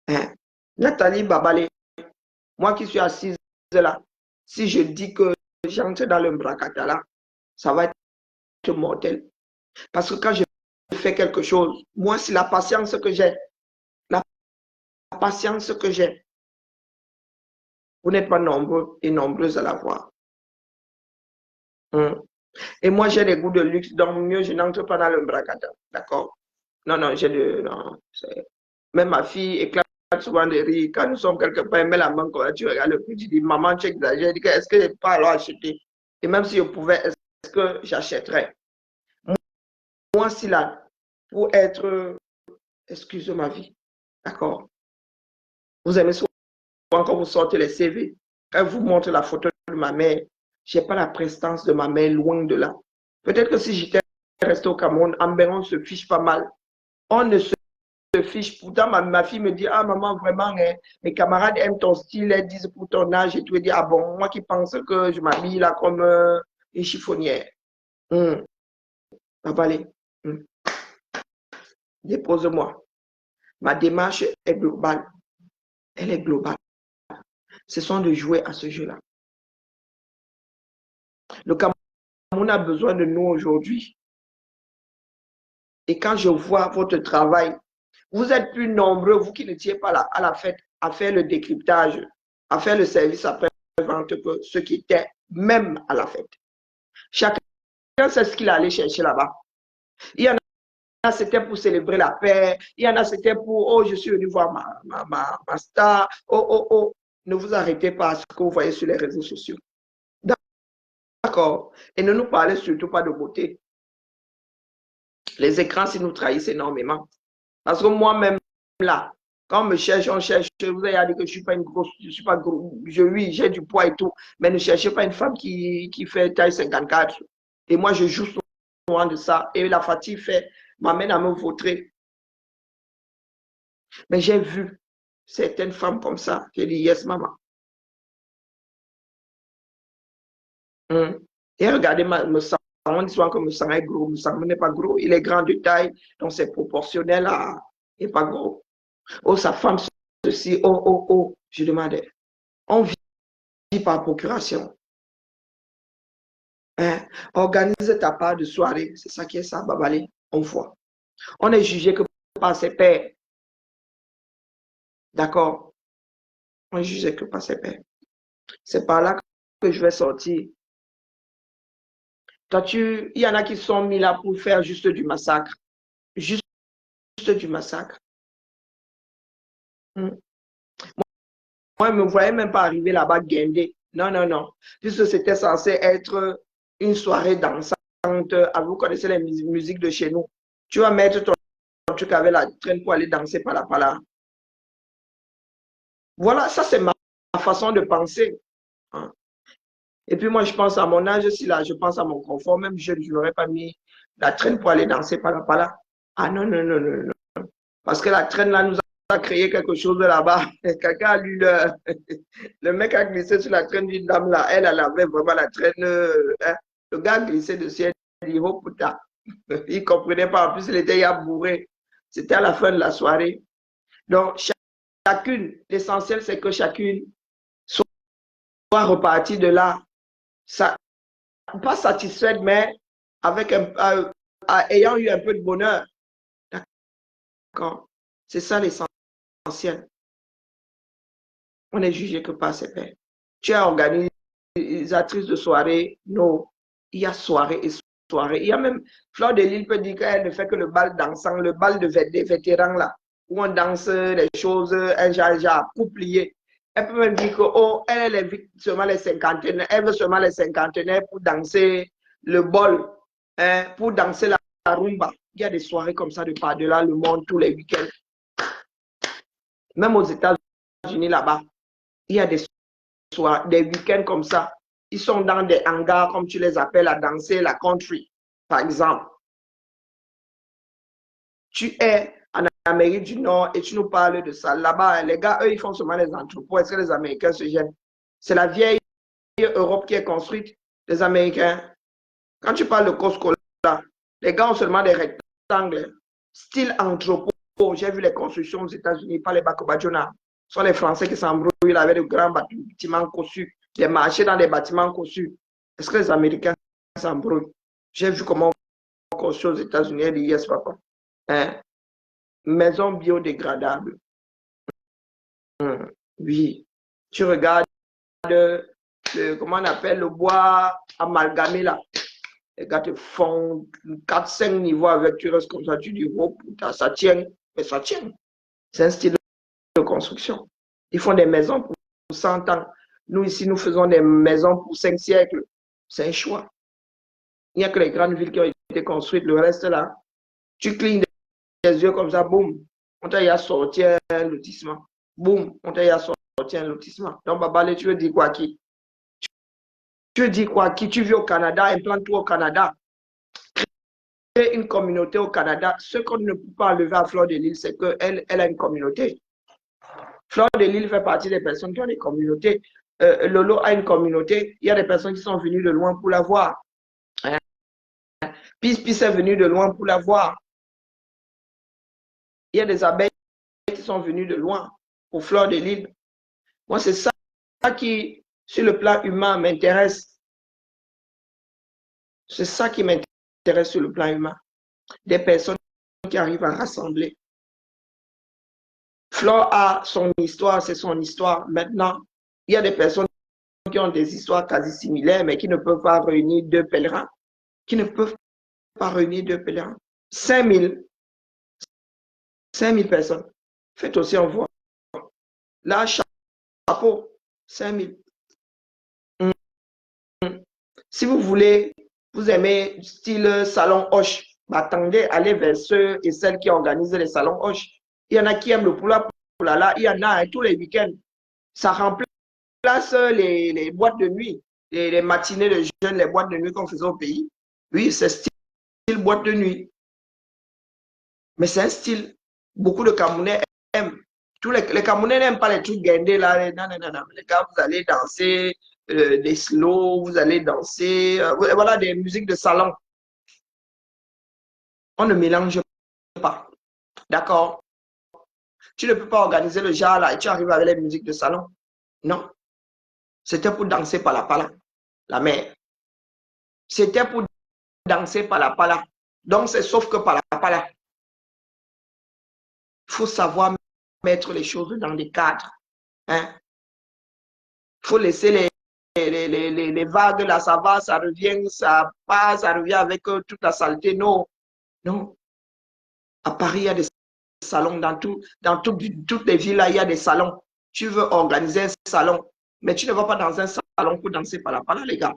Hein? Nathalie Babalé, moi qui suis assise là, si je dis que j'entre dans le Mbrakatala, ça va être mortel. Parce que quand je fais quelque chose, moi, c'est la patience que j'ai. La patience que j'ai. Vous n'êtes pas nombreux et nombreuses à l'avoir. Et moi, j'ai des goûts de luxe, donc mieux, je n'entre pas dans le bracada. D'accord? Non, non, même ma fille éclate souvent de rire. Quand nous sommes quelque part, elle met la main comme ça, tu regardes le prix, tu dis, maman, tu exagères. Je dis, est-ce que je n'ai pas alors acheter? Et même si je pouvais, est-ce que j'achèterais? Moi, si là, pour être, excusez ma vie, d'accord? Vous aimez souvent quand vous sortez les CV, quand vous montrez la photo de ma mère, je n'ai pas la prestance de ma mère, loin de là. Peut-être que si j'étais resté au Cameroun, on se fiche pas mal. On ne se fiche. Pourtant, ma fille me dit, ah maman, vraiment, hein, mes camarades aiment ton style, elles disent pour ton âge, et tout. Elle dit, ah bon, moi qui pense que je m'habille là comme une chiffonnière. Papa, allez, dépose-moi. Ma démarche est globale. Elle est globale. Ce sont de jouer à ce jeu-là. Le Cameroun a besoin de nous aujourd'hui. Et quand je vois votre travail, vous êtes plus nombreux, vous qui n'étiez pas là à la fête, à faire le décryptage, à faire le service après-vente que ceux qui étaient même à la fête. Chacun sait ce qu'il allait chercher là-bas. Il y en a, c'était pour célébrer la paix. Il y en a, c'était pour, oh, je suis venu voir ma star. Oh, oh, oh. Ne vous arrêtez pas à ce que vous voyez sur les réseaux sociaux. D'accord. Et ne nous parlez surtout pas de beauté. Les écrans, ils nous trahissent énormément. Parce que moi-même, là, quand on me cherche, on cherche. Vous avez dit que je ne suis pas une grosse, je suis pas gros. Oui, j'ai du poids et tout. Mais ne cherchez pas une femme qui fait taille 54. Et moi, je joue souvent de ça. Et la fatigue m'amène à me vautrer. Mais j'ai vu certaines femmes comme ça. J'ai dit, yes, maman. Et regardez, me sang. On dit souvent que me sang est gros. Me sang n'est pas gros. Il est grand de taille. Donc, c'est proportionnel à. Il n'est pas gros. Oh, sa femme, ceci. Oh, oh, oh. Je demandais. On vit par procuration. Hein? Organise ta part de soirée. C'est ça qui est ça, Babalé. On voit. On est jugé que par ses pairs. D'accord? On est jugé que par ses pairs. C'est par là que je vais sortir. Il y en a qui sont mis là pour faire juste du massacre. Juste du massacre. Moi, je ne me voyais même pas arriver là-bas guindé. Non, non, non. Puisque c'était censé être une soirée dansante. Vous connaissez les musiques de chez nous. Tu vas mettre ton truc avec la traîne pour aller danser par là, par là. Voilà, ça c'est ma façon de penser. Et puis moi, je pense à mon âge aussi, là, je pense à mon confort. Même je n'aurais pas mis la traîne pour aller danser par là, par là. Ah non, non, non, non, non. Parce que la traîne, là, nous a créé quelque chose de là-bas. Quelqu'un a lu le mec a glissé sur la traîne d'une dame, là. Elle avait vraiment la traîne. Hein. Le gars a glissé dessus, il dit, oh putain. Il ne comprenait pas. En plus, il était bourré. C'était à la fin de la soirée. Donc, chacune, l'essentiel, c'est que chacune soit repartie de là. Ça, pas satisfaite, mais avec ayant eu un peu de bonheur. D'accord? C'est ça l'essentiel. On est jugé que par ses pairs. Tu es organisatrice de soirée. Non. Il y a soirée et soirée. Il y a même, Fleur de Lille peut dire qu'elle ne fait que le bal dansant, le bal des vétérans là, où on danse les choses, un genre couplier. Elle peut même dire que, oh, elle invite seulement les cinquantenaires, elle veut seulement les cinquantenaires pour danser le bol, hein, pour danser la rumba. Il y a des soirées comme ça de par-delà le monde tous les week-ends. Même aux États-Unis là-bas, il y a des week-ends comme ça. Ils sont dans des hangars, comme tu les appelles, à danser la country, par exemple. Tu es en Amérique du Nord et tu nous parles de ça. Là-bas, les gars, eux, ils font seulement les entrepôts. Est-ce que les Américains se gênent? C'est la vieille Europe qui est construite. Les Américains, quand tu parles de Costco, là, les gars ont seulement des rectangles, style entrepôt. J'ai vu les constructions aux États-Unis, pas les Bakobadjona. Ce sont les Français qui s'embrouillent avec de grands bâtiments cossus, des marchés dans des bâtiments cossus. Est-ce que les Américains s'embrouillent? J'ai vu comment on construit aux États-Unis. Elle dit, yes, papa. Hein? Maison biodégradable. Oui. Tu regardes comment on appelle, le bois amalgamé là. Les gars te font 4-5 niveaux avec, tu restes comme ça, tu dis, oh putain, ça tient, mais ça tient. C'est un style de construction. Ils font des maisons pour 100 ans. Nous, ici, nous faisons des maisons pour 5 siècles. C'est un choix. Il n'y a que les grandes villes qui ont été construites. Le reste, là, tu clignes des yeux comme ça, boum, on t'a sorti un lotissement. Boum, on t'a sorti un lotissement. Donc, Babale, tu veux dire quoi qui? Tu veux dire quoi qui? Tu vis au Canada, implante-toi au Canada. Crée une communauté au Canada. Ce qu'on ne peut pas enlever à Fleur de Lille, c'est qu'elle a une communauté. Fleur de Lille fait partie des personnes qui ont des communautés. Lolo a une communauté. Il y a des personnes qui sont venues de loin pour la voir. Hein? Pis est venu de loin pour la voir. Il y a des abeilles qui sont venues de loin pour Fleur de Lille. Moi, c'est ça qui, sur le plan humain, m'intéresse. C'est ça qui m'intéresse sur le plan humain. Des personnes qui arrivent à rassembler. Flore a son histoire, c'est son histoire. Maintenant, il y a des personnes qui ont des histoires quasi similaires, mais qui ne peuvent pas réunir 2 pèlerins. Qui ne peuvent pas réunir 2 pèlerins. 5000 personnes. Faites aussi en voix. Là, chapeau, 5000. Si vous voulez, vous aimez style salon Hoche, attendez, allez vers ceux et celles qui organisent les salons Hoche. Il y en a qui aiment le poulala, il y en a tous les week-ends. Ça remplace les boîtes de nuit, les matinées de jeunes, les boîtes de nuit qu'on faisait au pays. Oui, c'est style boîte de nuit. Mais c'est un style. Beaucoup de Camerounais aiment. Les Camerounais n'aiment pas les trucs guindés là. Non, non, non, non. Les gars, vous allez danser des slow, vous allez danser, voilà, des musiques de salon. On ne mélange pas. D'accord? Tu ne peux pas organiser le genre là et tu arrives avec les musiques de salon. Non. C'était pour danser par la mère. C'était pour danser par la. Donc, c'est sauf que par la. Il faut savoir mettre les choses dans des cadres. Hein? Il faut laisser les vagues là, ça va, ça revient, ça passe, ça revient avec toute la saleté. Non. Non. À Paris, il y a des salons dans toutes les villes, là, il y a des salons. Tu veux organiser un salon, mais tu ne vas pas dans un salon pour danser par là, les gars.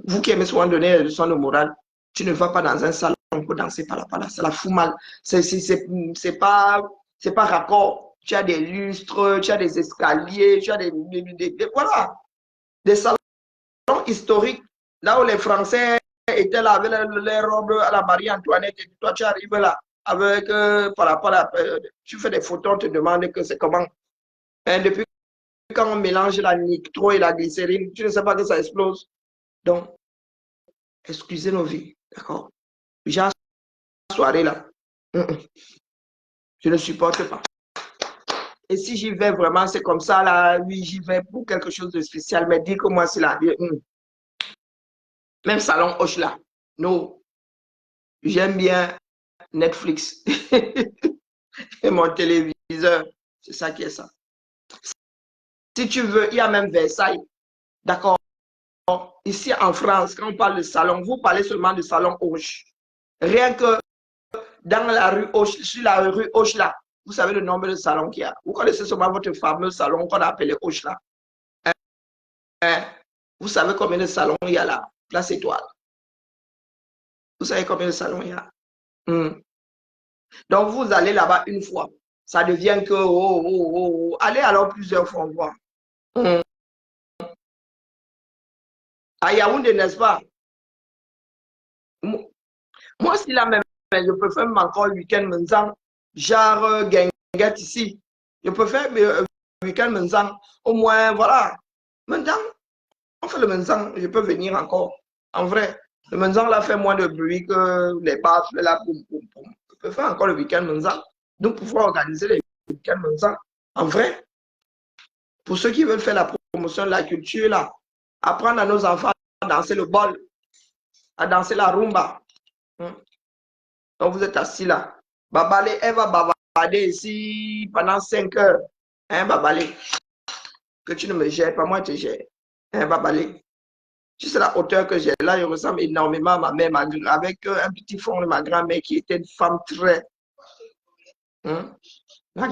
Vous qui aimez souvent donner des leçons de morale, tu ne vas pas dans un salon pour danser par là, ça la fout mal. C'est pas raccord. Tu as des lustres, tu as des escaliers, tu as voilà, des salons historiques, là où les Français étaient là avec les robes à la Marie-Antoinette, et toi tu arrives là avec, par rapport à, tu fais des photos, on te demande que c'est comment. Et depuis quand on mélange la nitro et la glycérine, tu ne sais pas que ça explose. Donc, excusez nos vies, d'accord? Genre, soirée là, je ne supporte pas. Et si j'y vais vraiment, c'est comme ça là, oui, j'y vais pour quelque chose de spécial, mais dis que moi, c'est là. Même salon Hoche là, non. J'aime bien Netflix et mon téléviseur. C'est ça qui est ça. Si tu veux, il y a même Versailles. D'accord? Ici en France, quand on parle de salon, vous parlez seulement de salon Hoche. Rien que dans la rue Hoche, sur la rue Hoche là, vous savez le nombre de salons qu'il y a. Vous connaissez seulement votre fameux salon qu'on a appelé Hoche là. Vous savez combien de salons il y a là? Place Étoile. Vous savez combien de salons il y a? Donc, vous allez là-bas une fois. Ça devient que, allez alors plusieurs fois voir. À Yaoundé, n'est-ce pas? Moi, si là même, je peux faire encore le week-end maintenant, genre Genguet ici. Je peux faire le week-end maintenant. Au moins, voilà. Maintenant, on fait le maintenant, je peux venir encore. En vrai, le maintenant là fait moins de bruit que les baffles là. Boum, boum, boum. Je peux faire encore le week-end maintenant. Donc, pour pouvoir organiser les week-ends maintenant. En vrai, pour ceux qui veulent faire la promotion de la culture là, apprendre à nos enfants à danser le bol, à danser la rumba. Donc, vous êtes assis là. Babale, elle va bavarder ici pendant 5 heures. Hein, Babale? que tu ne me gères pas, moi je te gère. Hein, Babalé. Tu sais la hauteur que j'ai là, je ressemble énormément à ma mère, avec un petit fond de ma grand-mère qui était une femme très... Hein? Ma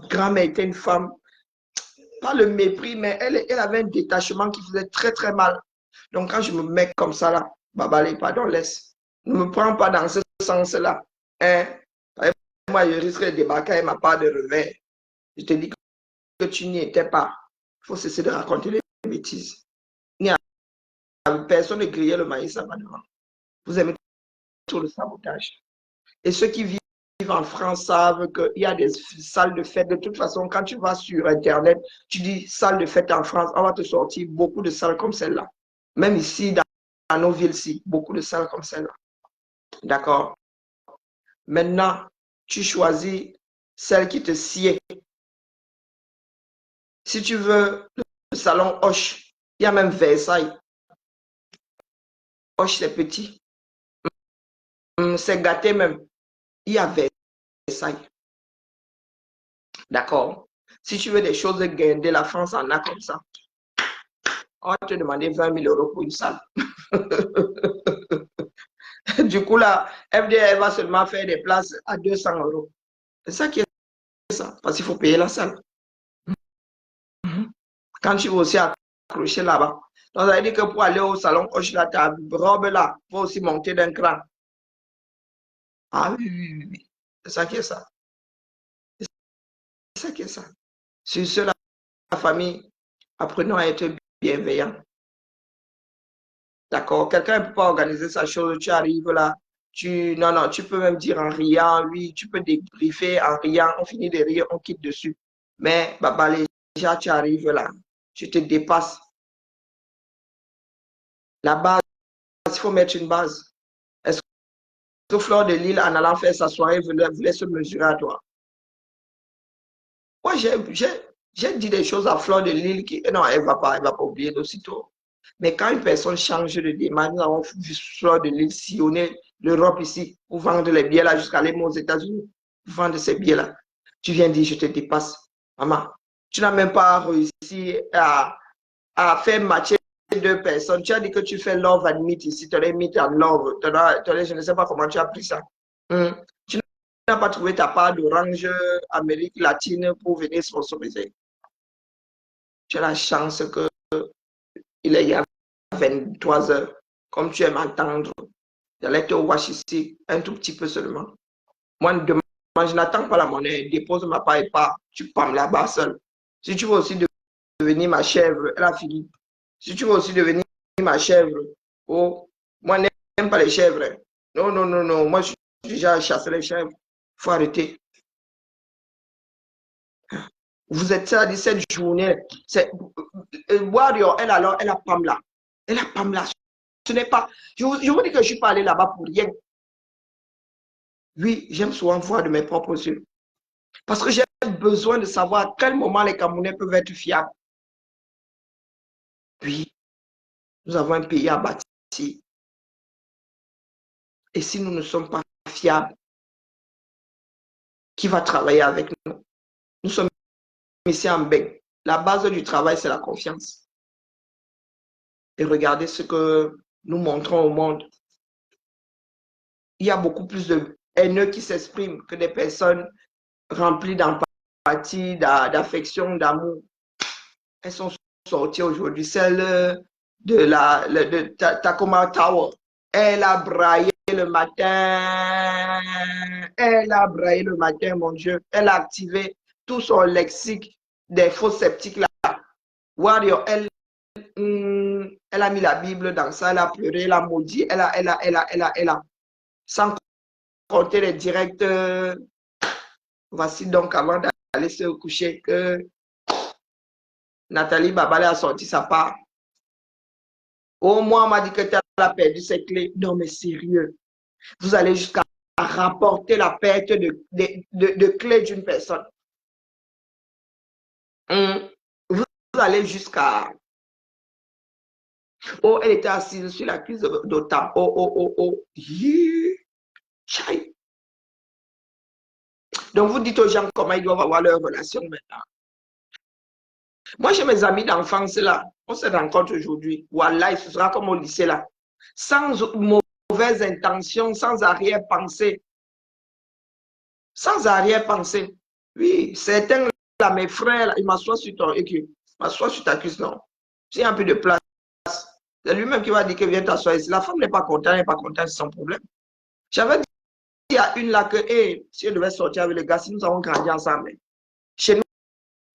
grand-mère était une femme, pas le mépris, mais elle avait un détachement qui faisait très très mal. Donc quand je me mets comme ça là, Babalé, pardon, laisse. Ne me prends pas dans ce sens-là. Hein? Moi, je risque de débarquer avec ma part de revers. Je te dis que tu n'y étais pas. Il faut cesser de raconter des bêtises. Personne ne grillait le maïs à Madame. Vous aimez tout le sabotage. Et ceux qui vivent en France savent qu'il y a des salles de fête. De toute façon, quand tu vas sur Internet, tu dis salle de fête en France, on va te sortir beaucoup de salles comme celle-là. Même ici, dans nos villes-ci, beaucoup de salles comme celle-là. D'accord? Maintenant, tu choisis celle qui te sied. Si tu veux le salon Hoche, il y a même Versailles. Hoche, c'est petit. C'est gâté même. Il y a Versailles. D'accord? Si tu veux des choses guindées, la France en a comme ça. On va te demander 20 000 euros pour une salle. Du coup, là, FDR va seulement faire des places à 200 euros. C'est ça qui est ça, parce qu'il faut payer la salle. Quand tu vas aussi accrocher là-bas. Donc, ça veut dire que pour aller au salon Hoche, là, ta robe là, il faut aussi monter d'un cran. Ah oui, oui, oui, oui. C'est ça qui est ça. C'est ça qui est ça. Sur ce, la famille, apprenons à être bienveillants. D'accord? Quelqu'un ne peut pas organiser sa chose, tu arrives là, non, tu peux même dire en riant, oui, tu peux débriefer en riant, on finit de rire, on quitte dessus. Mais, Baba, déjà, tu arrives là, tu te dépasses. La base, il faut mettre une base. Est-ce que Fleur de Lille, en allant faire sa soirée, voulait se mesurer à toi? Moi, j'ai dit des choses à Fleur de Lille qui, non, elle ne va pas oublier d'aussitôt. Mais quand une personne change de démarche, nous avons vu Fleur de Lille sillonner l'Europe ici pour vendre les billets là jusqu'à aller aux États-Unis pour vendre ces billets là. Tu viens dire, je te dépasse. Maman, tu n'as même pas réussi à faire matcher deux personnes. Tu as dit que tu fais love and meet ici, tu as meet and love. Je ne sais pas comment tu as pris ça. Tu n'as pas trouvé ta part d'Orange Amérique latine pour venir sponsoriser. Tu as la chance que il est à 23 heures. Comme tu aimes entendre, j'allais te watch ici un tout petit peu seulement. Moi, demain, je n'attends pas la monnaie. Dépose ma part et part. Tu pams là-bas seul. Si tu veux aussi devenir ma chèvre, elle a fini. Si tu veux aussi devenir ma chèvre, oh, moi, je n'aime pas les chèvres. Non, non, non, non. Moi, je suis déjà chassé les chèvres. Il faut arrêter. Vous êtes ça, 17 journées. Warrior, elle a Pamela. Elle a Pamela. Ce n'est pas. Je vous dis que je ne suis pas allé là-bas pour rien. Oui, j'aime souvent voir de mes propres yeux. Parce que j'ai besoin de savoir à quel moment les Camerounais peuvent être fiables. Oui, nous avons un pays à bâtir. Et si nous ne sommes pas fiables, qui va travailler avec nous? Nous sommes ici en Bec. La base du travail, c'est la confiance. Et regardez ce que nous montrons au monde. Il y a beaucoup plus de haineux qui s'expriment que des personnes remplies d'empathie, d'affection, d'amour. Elles sont sorties aujourd'hui. Celle de Tacoma Tower, elle a braillé le matin. Elle a braillé le matin, mon Dieu. Elle a activé tout son lexique des faux sceptiques là. Warrior, elle a mis la Bible dans ça, elle a pleuré, elle a maudit, elle a. Sans compter les directs. Voici donc avant d'aller se coucher que Nathalie Babale a sorti sa part. Au moins, on m'a dit que tu as perdu ses clés. Non, mais sérieux. Vous allez jusqu'à rapporter la perte de clés d'une personne. Vous allez jusqu'à... Oh, elle était assise sur la cuisse d'Otam. Oh. Chai. Donc, vous dites aux gens comment ils doivent avoir leur relation maintenant. Moi, j'ai mes amis d'enfance là. On se rencontre aujourd'hui. Voilà, ce sera comme au lycée là. Sans mauvaise intention, sans arrière-pensée. Sans arrière-pensée. Oui, certains là, mes frères, là, ils m'assoient sur ton écu. M'assoient sur ta cuisse, non. J'ai un peu de place. C'est lui-même qui va dire que viens t'asseoir ici. La femme n'est pas contente, elle n'est pas contente, c'est son problème. J'avais dit à une là que, hey, si elle devait sortir avec les gars, si nous avons grandi ensemble. Chez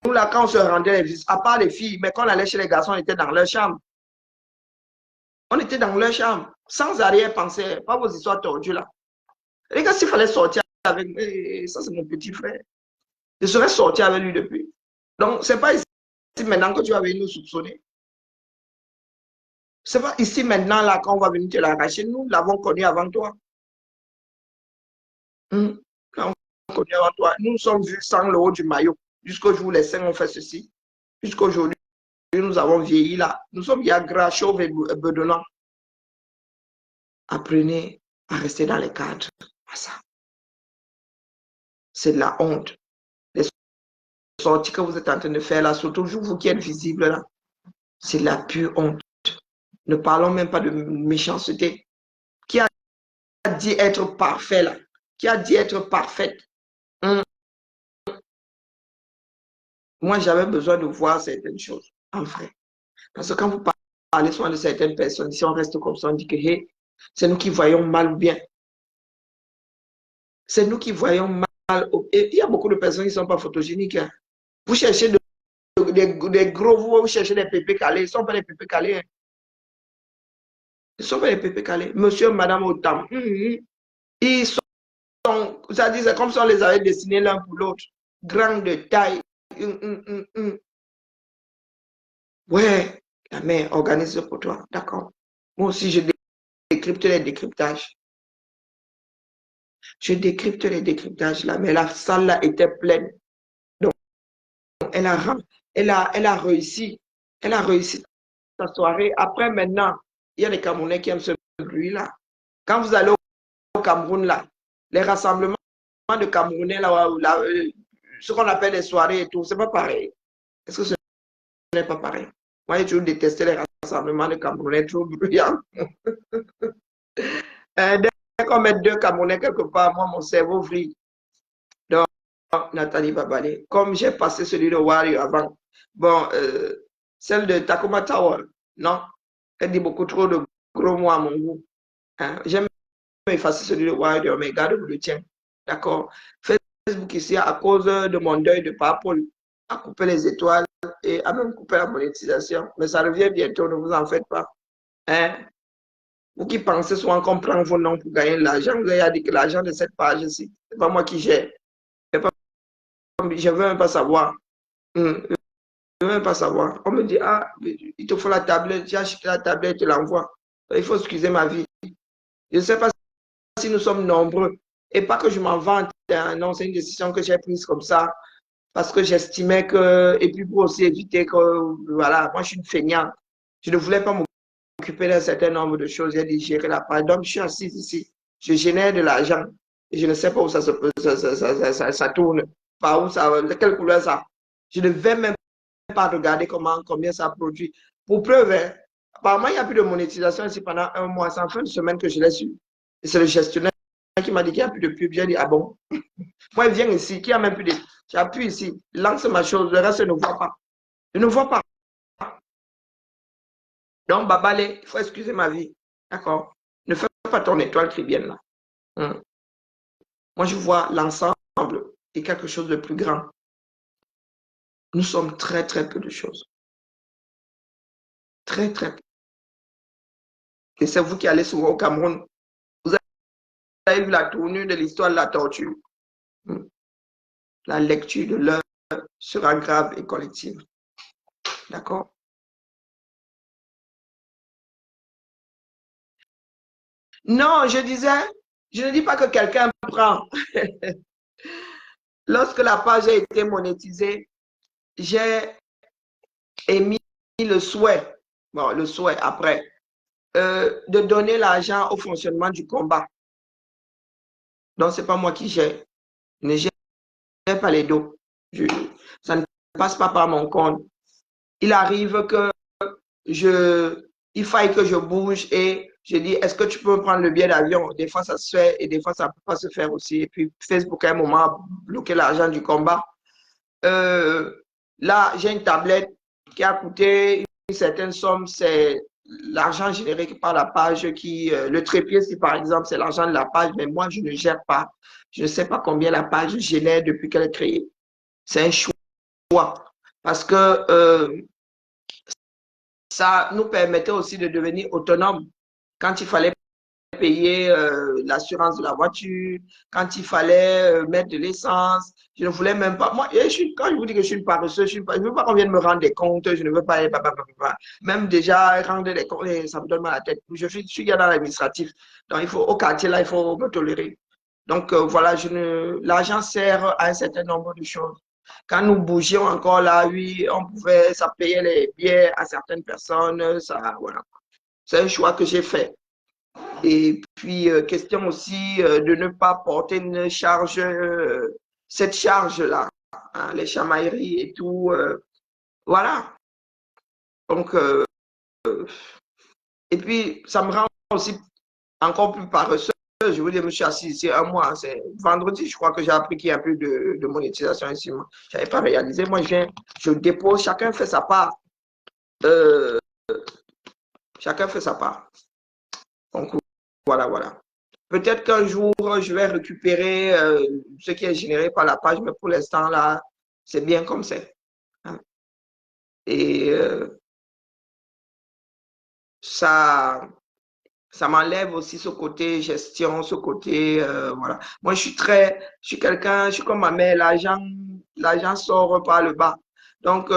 nous, là, quand on se rendait, à part les filles, mais quand on allait chez les garçons, on était dans leur chambre. On était dans leur chambre, sans arrière-pensée, pas vos histoires tordues là. Les gars, s'il fallait sortir avec, ça c'est mon petit frère. Je serais sorti avec lui depuis. Donc, c'est pas ici maintenant que tu vas venir nous soupçonner. C'est pas ici maintenant là qu'on va venir te l'arracher. Nous l'avons connu avant toi. Nous l'avons connu avant toi. Nous nous sommes vus sans le haut du maillot. Jusqu'au jour où les seins ont fait ceci. Jusqu'aujourd'hui, nous avons vieilli là. Nous sommes bien gras, chauves et bedonnants. Apprenez à rester dans les cadres. Ça. C'est de la honte. Les sorties que vous êtes en train de faire là, surtout vous qui êtes visible là, c'est de la pure honte. Ne parlons même pas de méchanceté. Qui a dit être parfait là? Qui a dit être parfaite? Moi, j'avais besoin de voir certaines choses en vrai. Parce que quand vous parlez souvent de certaines personnes, si on reste comme ça, on dit que hey, c'est nous qui voyons mal ou bien. C'est nous qui voyons mal. Et il y a beaucoup de personnes qui ne sont pas photogéniques. Hein. Vous cherchez des gros, vous cherchez des pépés calés. Ils ne sont pas des pépés calés. Hein. Ils ne sont pas des pépés calés. Monsieur, madame, autant. Ils sont, ça dit, c'est comme si on les avait dessinés l'un pour l'autre. Grands de taille. Ouais, la mère organise pour toi. D'accord. Moi aussi, je décrypte les décryptages. Je décrypte les décryptages là, mais la salle là était pleine. Donc, elle a réussi. Elle a réussi sa soirée. Après, maintenant, il y a les Camerounais qui aiment ce bruit là. Quand vous allez au Cameroun là, les rassemblements de Camerounais là, ce qu'on appelle les soirées et tout, c'est pas pareil. Est-ce que ce n'est pas pareil? Moi, j'ai toujours détesté les rassemblements de Camerounais trop bruyants. Dès qu'on met deux Camerounais quelque part, moi, mon cerveau vrille. Donc, Nathalie Babalé, comme j'ai passé celui de Wario avant, bon, celle de Takoma Tower, non, elle dit beaucoup trop de gros mots à mon goût. Hein? J'aime effacer celui de Wario, mais garde-vous le tien. D'accord? Facebook ici, à cause de mon deuil de Papol, a coupé les étoiles et a même coupé la monétisation. Mais ça revient bientôt, ne vous en faites pas. Hein? Vous qui pensez souvent qu'on prend vos noms pour gagner de l'argent, vous avez dit que l'argent de cette page-ci, ce n'est pas moi qui gère. Je ne veux même pas savoir. Je ne veux même pas savoir. On me dit, ah, il te faut la tablette, j'ai acheté la tablette, je te l'envoie. Il faut excuser ma vie. Je ne sais pas si nous sommes nombreux. Et pas que je m'en vante. Hein. Non, c'est une décision que j'ai prise comme ça. Parce que j'estimais que, et puis pour aussi éviter que, voilà, moi je suis une feignante. Je ne voulais pas m'occuper d'un certain nombre de choses. J'ai dit gérer la part. Donc je suis assise ici. Je génère de l'argent. Et je ne sais pas où ça tourne. Par où ça, de quelle couleur ça. Je ne vais même pas regarder combien ça produit. Pour preuve, hein, apparemment, il n'y a plus de monétisation ici pendant un mois. C'est en fin de semaine que je l'ai su. Et c'est le gestionnaire qui m'a dit qu'il n'y a plus de pub. J'ai dit, ah bon? Moi, il vient ici, qui a même plus de... J'appuie ici, lance ma chose, le reste ne voit pas. Je ne vois pas. Donc, Babalé, il faut excuser ma vie. D'accord? Ne fais pas ton étoile trivienne là. Moi, je vois l'ensemble et quelque chose de plus grand. Nous sommes très, très peu de choses. Très, très peu. Et c'est vous qui allez souvent au Cameroun. Vous avez vu la tournure de l'histoire de la tortue. La lecture de l'heure sera grave et collective. D'accord? Non, je disais, je ne dis pas que quelqu'un prend. Lorsque la page a été monétisée, j'ai émis le souhait, bon, le souhait après, de donner l'argent au fonctionnement du combat. Donc, ce n'est pas moi qui gère. Je ne gère pas les dos. Ça ne passe pas par mon compte. il arrive que il faille que je bouge et je dis, est-ce que tu peux me prendre le billet d'avion? Des fois, ça se fait et des fois, ça ne peut pas se faire aussi. Et puis, Facebook, à un moment, a bloqué l'argent du combat. Euh, Là, j'ai une tablette qui a coûté une certaine somme. C'est l'argent généré par la page qui, le trépied, si par exemple, c'est l'argent de la page, mais moi, je ne gère pas. Je ne sais pas combien la page génère depuis qu'elle est créée. C'est un choix. Parce que ça nous permettait aussi de devenir autonomes quand il fallait payer l'assurance de la voiture, quand il fallait mettre de l'essence. Je ne voulais même pas. Moi, quand je vous dis que je suis une paresseuse, je ne veux pas qu'on vienne me rendre des comptes, je ne veux pas. Même déjà, rendre des comptes, ça me donne mal à la tête. Je suis gars dans l'administratif. Donc, au quartier, là, il faut me tolérer. Donc, voilà, l'argent sert à un certain nombre de choses. Quand nous bougions encore là, oui, ça payait les billets à certaines personnes, ça, voilà. C'est un choix que j'ai fait. Et puis, question aussi de ne pas porter une charge, cette charge-là, hein, les chamailleries et tout. Voilà. Donc, et puis, ça me rend aussi encore plus paresseuse. Je vous dis, je me suis assis ici un mois. C'est vendredi, je crois que j'ai appris qu'il y a plus de monétisation ici. Je n'avais pas réalisé. Moi, je dépose, chacun fait sa part. Chacun fait sa part. Donc, voilà. Peut-être qu'un jour, je vais récupérer ce qui est généré par la page, mais pour l'instant, là, c'est bien comme c'est. Hein. Et ça m'enlève aussi ce côté gestion, ce côté, voilà. Moi, je suis quelqu'un, je suis comme ma mère, l'argent sort par le bas. Donc,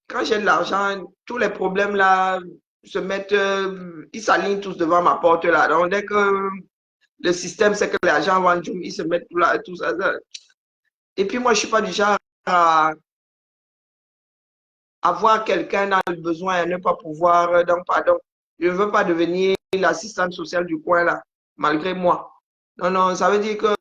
quand j'ai de l'argent, tous les problèmes, là, ils s'alignent tous devant ma porte, là. Donc, dès que le système, c'est que les agents vendent, ils se mettent tout ça. Et puis moi, je ne suis pas du genre à voir quelqu'un dans le besoin et ne pas pouvoir. Donc, pardon, je ne veux pas devenir l'assistante sociale du coin, là, malgré moi. Non, ça veut dire que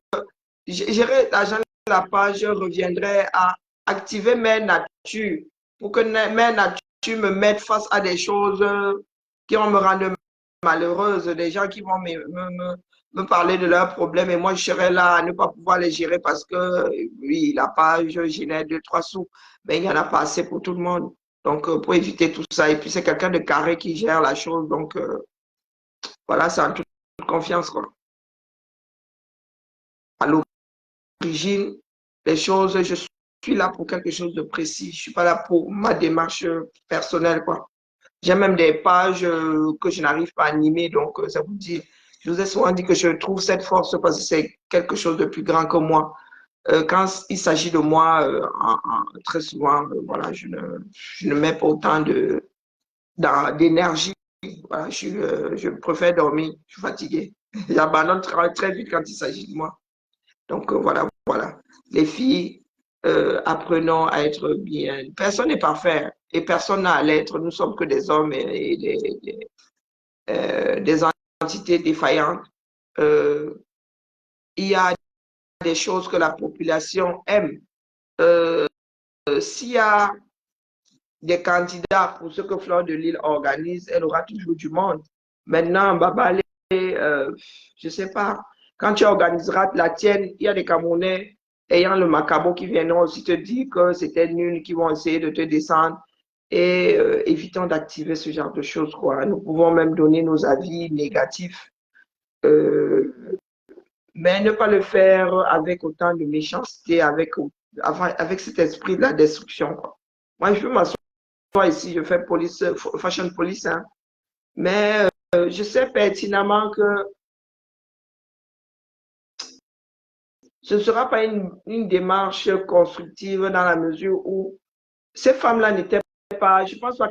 gérer l'argent de la page reviendrait à activer mes natures pour que mes natures me mettent face à des choses qui vont me rendre malheureuse, des gens qui vont me parler de leurs problèmes et moi je serai là à ne pas pouvoir les gérer parce que oui, la page génère 2, 3 sous, mais il n'y en a pas assez pour tout le monde. Donc pour éviter tout ça, et puis c'est quelqu'un de carré qui gère la chose, donc voilà, c'est en toute confiance, quoi. À l'origine, les choses, je suis là pour quelque chose de précis, je suis pas là pour ma démarche personnelle, quoi. J'ai même des pages que je n'arrive pas à animer, donc ça vous dit, je vous ai souvent dit que je trouve cette force parce que c'est quelque chose de plus grand que moi. Quand il s'agit de moi, très souvent, voilà, je ne mets pas autant d'énergie. Voilà, je préfère dormir, je suis fatigué. J'abandonne très vite quand il s'agit de moi. Donc voilà. Les filles, apprenons à être bien. Personne n'est parfait et personne n'a à l'être. Nous sommes que des hommes et des entités défaillantes. Il y a des choses que la population aime. S'il y a des candidats pour ce que Fleur de Lille organise, elle aura toujours du monde. Maintenant, Babalé, je ne sais pas, quand tu organiseras la tienne, il y a des Camerounais ayant le macabo qui viendront aussi te dire que c'était nul, qui vont essayer de te descendre. Et évitons d'activer ce genre de choses, quoi. Nous pouvons même donner nos avis négatifs, mais ne pas le faire avec autant de méchanceté, avec cet esprit de la destruction, quoi. Moi, je peux m'asseoir ici, je fais fashion police, hein, mais je sais pertinemment que ce ne sera pas une démarche constructive dans la mesure où ces femmes-là n'étaient pas, je ne pense pas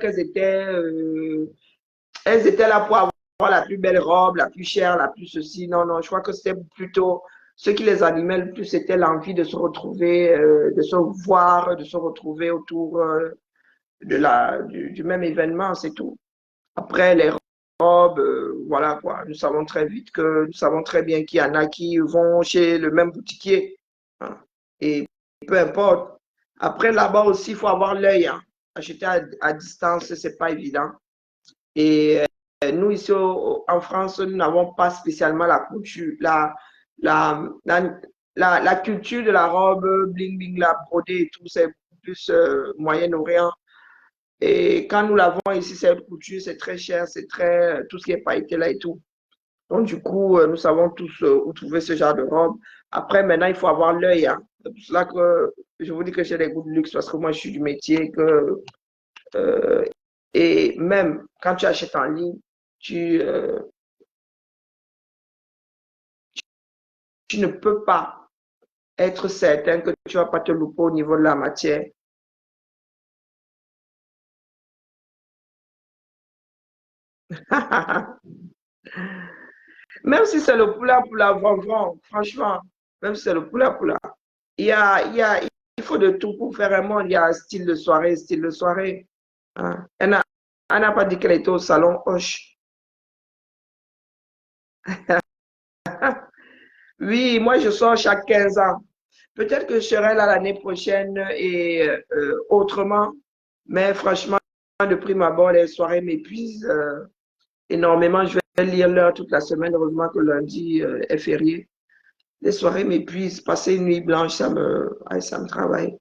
elles étaient là pour avoir la plus belle robe, la plus chère, la plus ceci. Non, je crois que c'était plutôt ce qui les animait le plus, c'était l'envie de se retrouver, de se voir, de se retrouver autour du même événement, c'est tout. Après, les robes, voilà quoi. Nous savons très bien qu'il y en a qui vont chez le même boutiquier, hein. Et peu importe. Après, là-bas aussi, il faut avoir l'œil, hein. acheter à distance, c'est pas évident. Et nous, ici en France, nous n'avons pas spécialement la couture, la culture de la robe, bling bling, la brodée et tout, c'est plus Moyen-Orient. Et quand nous l'avons ici, cette couture, c'est très cher, c'est très, tout ce qui est pailleté là et tout. Donc, du coup, nous savons tous où trouver ce genre de robe. Après, maintenant, il faut avoir l'œil, hein. C'est pour cela que je vous dis que j'ai des goûts de luxe parce que moi, je suis du métier que, euh, et même quand tu achètes en ligne, tu, euh, tu ne peux pas être certain que tu ne vas pas te louper au niveau de la matière. Même si c'est le poula, vraiment, franchement, même si c'est le poula, il faut de tout pour faire un monde. Il y a style de soirée, style de soirée. Hein. Elle n'a pas dit qu'elle était au salon Hoche. Oui, moi je sors chaque 15 ans. Peut-être que je serai là l'année prochaine et autrement, mais franchement, de prime abord, les soirées m'épuisent énormément. Je vais lire l'heure toute la semaine. Heureusement que lundi est férié. Les soirées m'épuisent. Passer une nuit blanche, ça me travaille.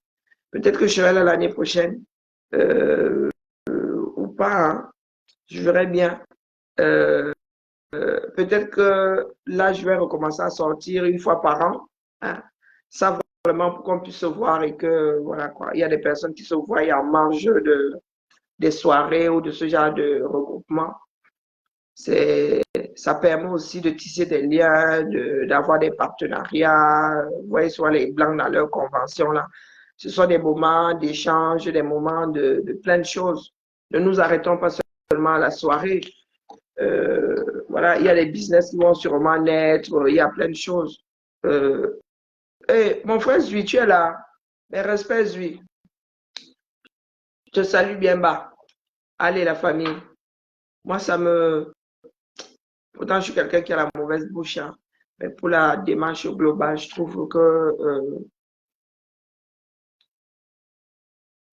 Peut-être que je serai là l'année prochaine euh, ou pas. Hein. Je verrai bien. Euh, Peut-être que là, je vais recommencer à sortir une fois par an. Hein. Ça, vraiment, pour qu'on puisse se voir et que, voilà quoi. Il y a des personnes qui se voient en marge des soirées ou de ce genre de regroupement. Ça permet aussi de tisser des liens, d'avoir des partenariats. Vous voyez, soit les Blancs dans leur convention là. Ce sont des moments d'échange, des moments de plein de choses. Ne nous arrêtons pas seulement à la soirée. Voilà, il y a des business qui vont sûrement naître, il y a plein de choses. Hey, mon frère Zui, tu es là. Mes respects, Zui. Je te salue bien bas. Allez, la famille. Moi, ça me... Pourtant, je suis quelqu'un qui a la mauvaise bouche. Hein. Mais pour la démarche globale, je trouve que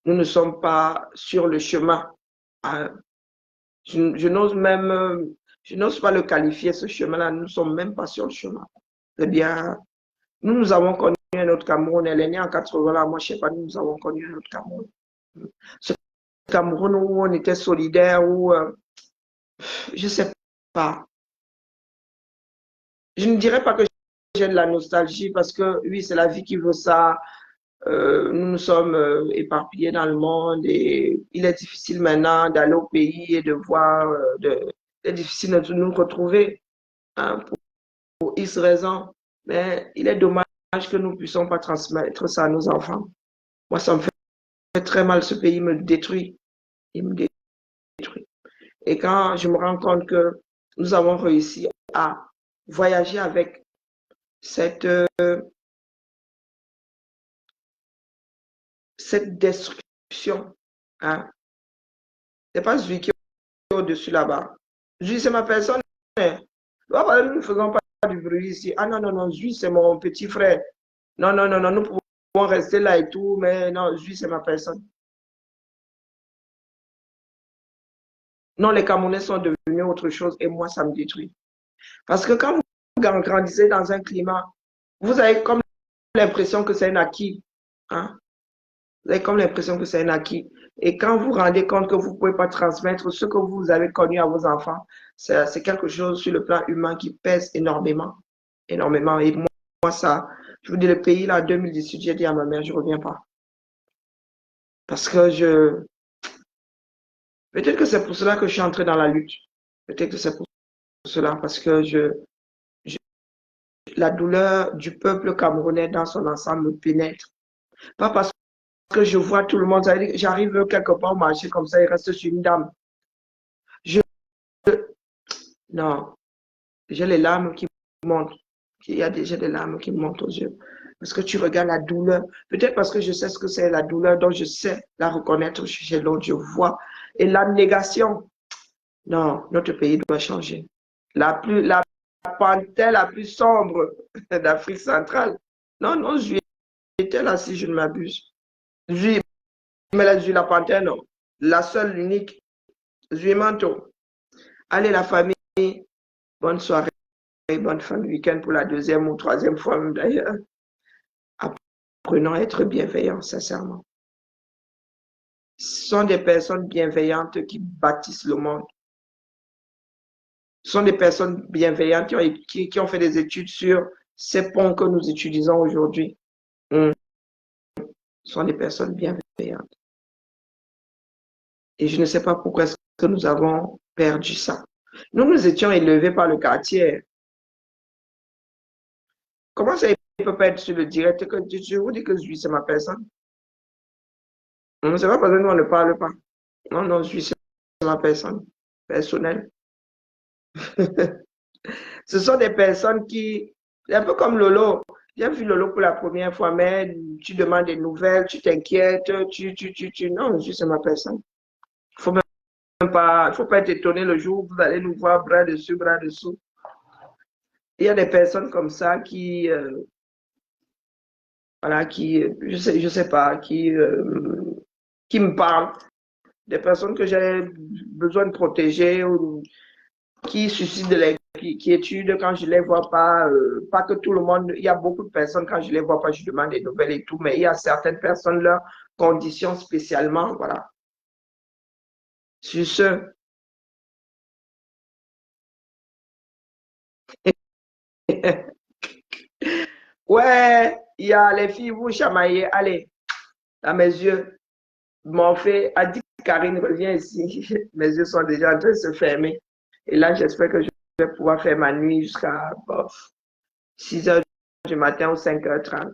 nous ne sommes pas sur le chemin. Hein. Je n'ose même... Je n'ose pas le qualifier, ce chemin-là. Nous ne sommes même pas sur le chemin. Eh bien, nous avons connu un autre Cameroun. Elle est née en 80 là. Moi, je ne sais pas, nous avons connu un autre Cameroun. Ce Cameroun où on était solidaires, où... je ne sais pas. Je ne dirais pas que j'ai de la nostalgie parce que oui, c'est la vie qui veut ça. Nous nous sommes éparpillés dans le monde et il est difficile maintenant d'aller au pays et de voir, c'est difficile de nous retrouver hein, pour X raisons. Mais il est dommage que nous ne puissions pas transmettre ça à nos enfants. Moi, ça me fait très mal. Ce pays me détruit. Il me détruit. Et quand je me rends compte que nous avons réussi à voyager avec cette destruction, hein, c'est pas celui qui est au-dessus là-bas. Lui, c'est ma personne. Hein. Nous ne faisons pas du bruit ici. Ah non, non, non, lui, c'est mon petit frère. Non, non, non, non, nous pouvons rester là et tout, mais non, lui, c'est ma personne. Non, les Camerounais sont devenus autre chose et moi, ça me détruit. Parce que quand vous grandissez dans un climat, vous avez comme l'impression que c'est un acquis. Hein? Vous avez comme l'impression que c'est un acquis. Et quand vous vous rendez compte que vous ne pouvez pas transmettre ce que vous avez connu à vos enfants, c'est quelque chose sur le plan humain qui pèse énormément. Énormément. Et moi ça, je vous dis, le pays, là, en 2018, j'ai dit à ma mère, je ne reviens pas. Parce que peut-être que c'est pour cela que je suis entré dans la lutte. Peut-être que c'est pour cela, parce que la douleur du peuple camerounais dans son ensemble me pénètre. Pas parce que je vois tout le monde, j'arrive quelque part au marché comme ça, il reste sur une dame. Non, j'ai les larmes qui montent. Il y a déjà des larmes qui montent aux yeux. Parce que tu regardes la douleur. Peut-être parce que je sais ce que c'est la douleur, donc je sais la reconnaître chez l'autre, je vois. Et l'abnégation, non, notre pays doit changer. La panthère la plus sombre d'Afrique centrale. Non, non, j'étais là si je ne m'abuse. Mais la Zui, la panthère, non. La seule, l'unique, Zui Manto. Allez, la famille, bonne soirée, bonne fin de week-end pour la deuxième ou troisième fois, d'ailleurs. Apprenons à être bienveillants, sincèrement. Ce sont des personnes bienveillantes qui bâtissent le monde. Ce sont des personnes bienveillantes qui ont fait des études sur ces ponts que nous utilisons aujourd'hui. Ce sont des personnes bienveillantes. Et je ne sais pas pourquoi est-ce que nous avons perdu ça. Nous étions élevés par le quartier. Comment ça, il ne peut pas être sur le direct que je vous dis que je suis, c'est ma personne? Non, c'est pas parce que nous, on ne parle pas. Non, non, je suis, c'est ma personne personnelle. Ce sont des personnes qui, c'est un peu comme Lolo. J'ai vu Lolo pour la première fois, mais tu demandes des nouvelles, tu t'inquiètes, non, je c'est ma personne. Il faut pas être étonné le jour où vous allez nous voir bras dessus, bras dessous. Il y a des personnes comme ça qui, voilà, je sais pas, qui me parlent. Des personnes que j'ai besoin de protéger ou qui suscitent de l'inquiétude quand je les vois pas. Pas que tout le monde, il y a beaucoup de personnes, quand je les vois pas, je demande des nouvelles et tout, mais il y a certaines personnes, leurs conditions spécialement, voilà. Sur ce, ouais, il y a les filles, vous chamaillez, allez, à mes yeux, m'ont fait, a dit Karine, reviens ici. Mes yeux sont déjà en train de se fermer. Et là, j'espère que je vais pouvoir faire ma nuit jusqu'à 6 heures du matin ou 5h30.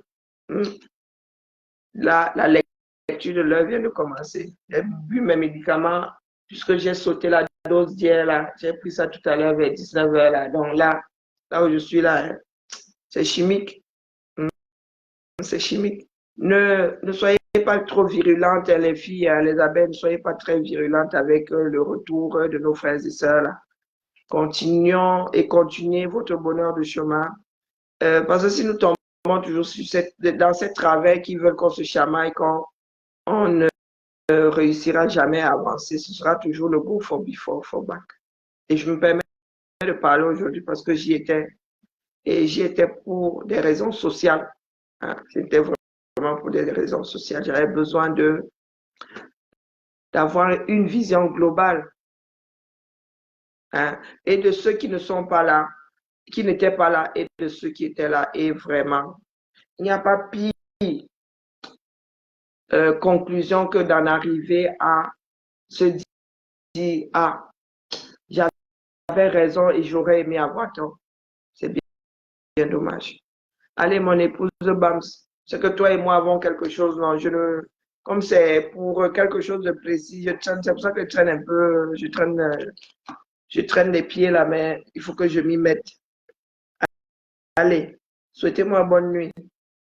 Là, la lecture de l'heure vient de commencer. J'ai bu mes médicaments puisque j'ai sauté la dose d'hier. Là. J'ai pris ça tout à l'heure vers 19h. Là. Donc là où je suis là, hein, c'est chimique. C'est chimique. Ne soyez pas trop virulentes, les filles, hein, les abeilles, ne soyez pas très virulentes avec le retour de nos frères et sœurs. Là. Continuons et continuez votre bonheur de chemin. Parce que si nous tombons toujours dans ces travers qui veulent qu'on se chamaille, on ne réussira jamais à avancer. Ce sera toujours le go for before, for back. Et je me permets de parler aujourd'hui parce que j'y étais. Et j'y étais pour des raisons sociales. Hein. C'était vraiment pour des raisons sociales. J'avais besoin d'avoir une vision globale. Hein, et de ceux qui ne sont pas là, qui n'étaient pas là, et de ceux qui étaient là. Et vraiment, il n'y a pas pire conclusion que d'en arriver à se dire, ah, j'avais raison et j'aurais aimé avoir tort. C'est bien dommage. Allez, mon épouse Bams, c'est que toi et moi avons quelque chose, non, comme c'est pour quelque chose de précis, c'est pour ça que je traîne un peu, je traîne les pieds là, mais il faut que je m'y mette. Allez, souhaitez-moi bonne nuit.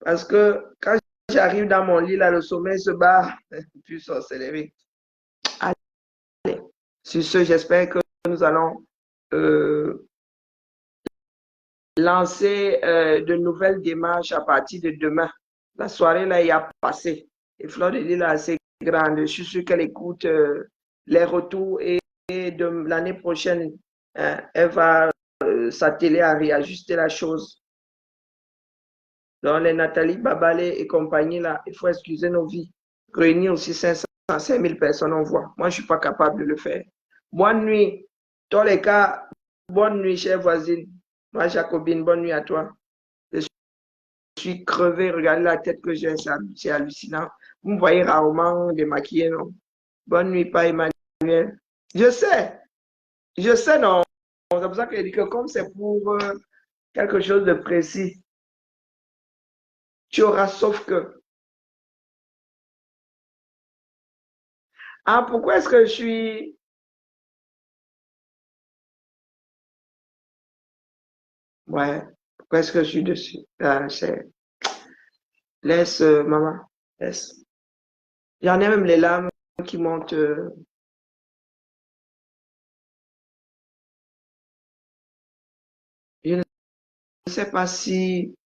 Parce que quand j'arrive dans mon lit, là, le sommeil se bat, puis sorcellerie. Allez, sur ce, j'espère que nous allons lancer de nouvelles démarches à partir de demain. La soirée, là, il a passé. Et Flore de Lille est assez grande. Je suis sûr qu'elle écoute les retours et de l'année prochaine, elle va s'atteler à réajuster la chose. Donc, les Nathalie Babalé et compagnie, là, il faut excuser nos vies. Réunir aussi 500, 5000 personnes, on voit. Moi, je ne suis pas capable de le faire. Bonne nuit. Dans les cas, bonne nuit, chère voisine. Moi, Jacobine, bonne nuit à toi. Je suis crevé. Regardez la tête que j'ai, c'est hallucinant. Vous me voyez rarement démaquillé, non? Bonne nuit, pas Emmanuel. Je sais, non. C'est pour ça que je dis que comme c'est pour quelque chose de précis, tu auras sauf que. Ah, pourquoi est-ce que je suis. Ouais, pourquoi est-ce que je suis dessus? Laisse, maman, laisse. J'en ai même les larmes qui montent. Je ne sais pas si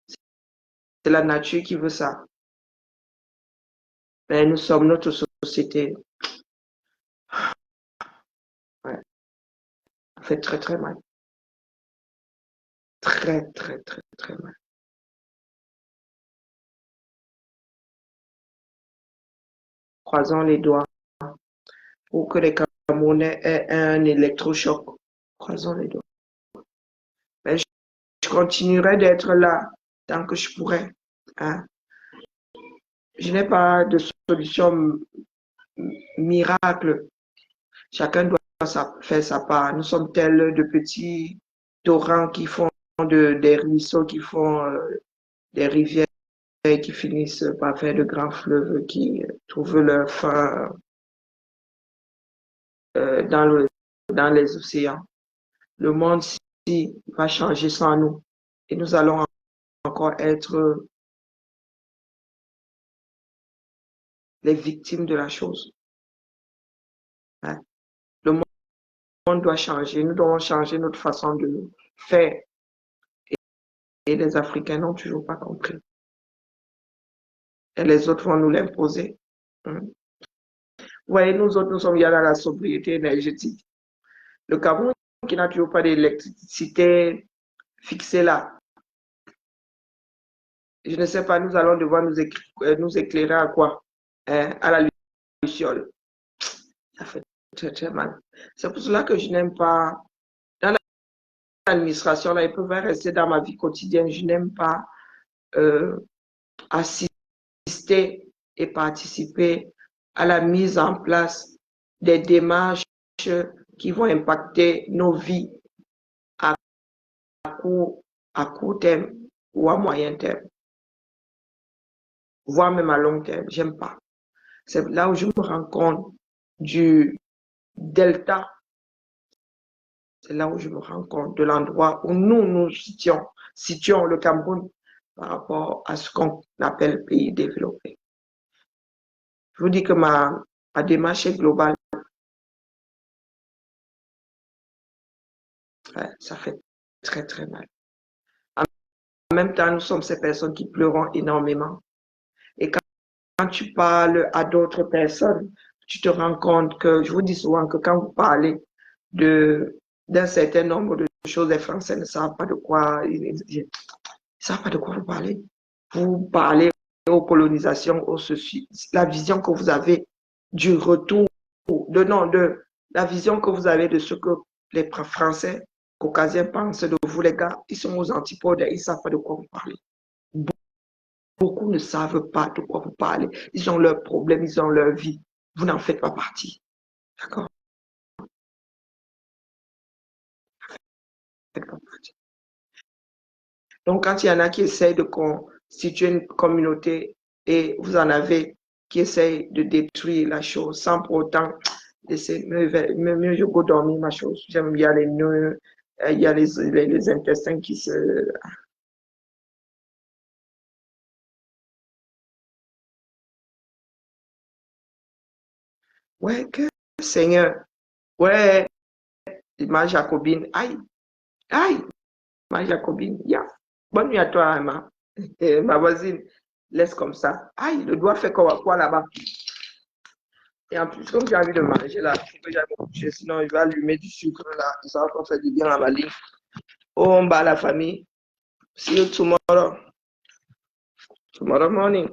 c'est la nature qui veut ça. Mais nous sommes notre société. Ouais, ça fait très, très mal. Très, très, très, très mal. Croisons les doigts pour que les Camerounais aient un électrochoc. Croisons les doigts. Mais je continuerai d'être là tant que je pourrai. Hein. Je n'ai pas de solution miracle. Chacun doit faire sa part. Nous sommes tels de petits torrents qui font des ruisseaux, qui font des rivières qui finissent par faire de grands fleuves qui trouvent leur fin dans les océans. Le monde ici va changer sans nous et nous allons encore être les victimes de la chose. Hein. Le monde doit changer. Nous devons changer notre façon de faire. Et les Africains n'ont toujours pas compris. Et les autres vont nous l'imposer. Hein. Vous voyez, nous autres, nous sommes bien dans la sobriété énergétique. Le Cameroun qui n'a toujours pas d'électricité fixée là. Je ne sais pas, nous allons devoir nous éclairer à quoi? Hein, à la luciole. Ça fait très, très mal. C'est pour cela que je n'aime pas. Dans l'administration, là, ils peuvent rester dans ma vie quotidienne. Je n'aime pas assister et participer à la mise en place des démarches qui vont impacter nos vies à court terme ou à moyen terme, voire même à long terme. J'aime pas. C'est là où je me rends compte du delta. C'est là où je me rends compte de l'endroit où nous situons le Cameroun par rapport à ce qu'on appelle pays développé. Je vous dis que ma démarche est globale. Ouais, ça fait très, très mal. En même temps, nous sommes ces personnes qui pleurons énormément. Et quand tu parles à d'autres personnes, tu te rends compte que, je vous dis souvent que quand vous parlez d'un certain nombre de choses, les Français ne savent pas de quoi, ils savent pas de quoi vous parlez. Vous parlez aux colonisations, la vision que vous avez du retour, de la vision que vous avez de ce que les Français caucasiens pensent de vous, les gars, ils sont aux antipodes, ils ne savent pas de quoi vous parlez. Beaucoup ne savent pas de quoi vous parlez. Ils ont leurs problèmes, ils ont leur vie. Vous n'en faites pas partie. D'accord? Donc, quand il y en a qui essayent de constituer une communauté et vous en avez qui essayent de détruire la chose sans pour autant laisser mieux je go dormir ma chose. J'aime bien les nœuds, il y a les intestins qui se... Ouais, que Seigneur. Ouais, ma Jacobine. Aïe, aïe, ma Jacobine. Yeah. Bonne nuit à toi, Emma. Ma voisine, laisse comme ça. Aïe, le doigt fait quoi là-bas? Et en plus, comme j'ai envie de manger là, il faut que j'aille me coucher, sinon il va allumer du sucre là. Ça va pas faire du bien à ma ligne. Oh, on bat la famille. See you tomorrow. Tomorrow morning.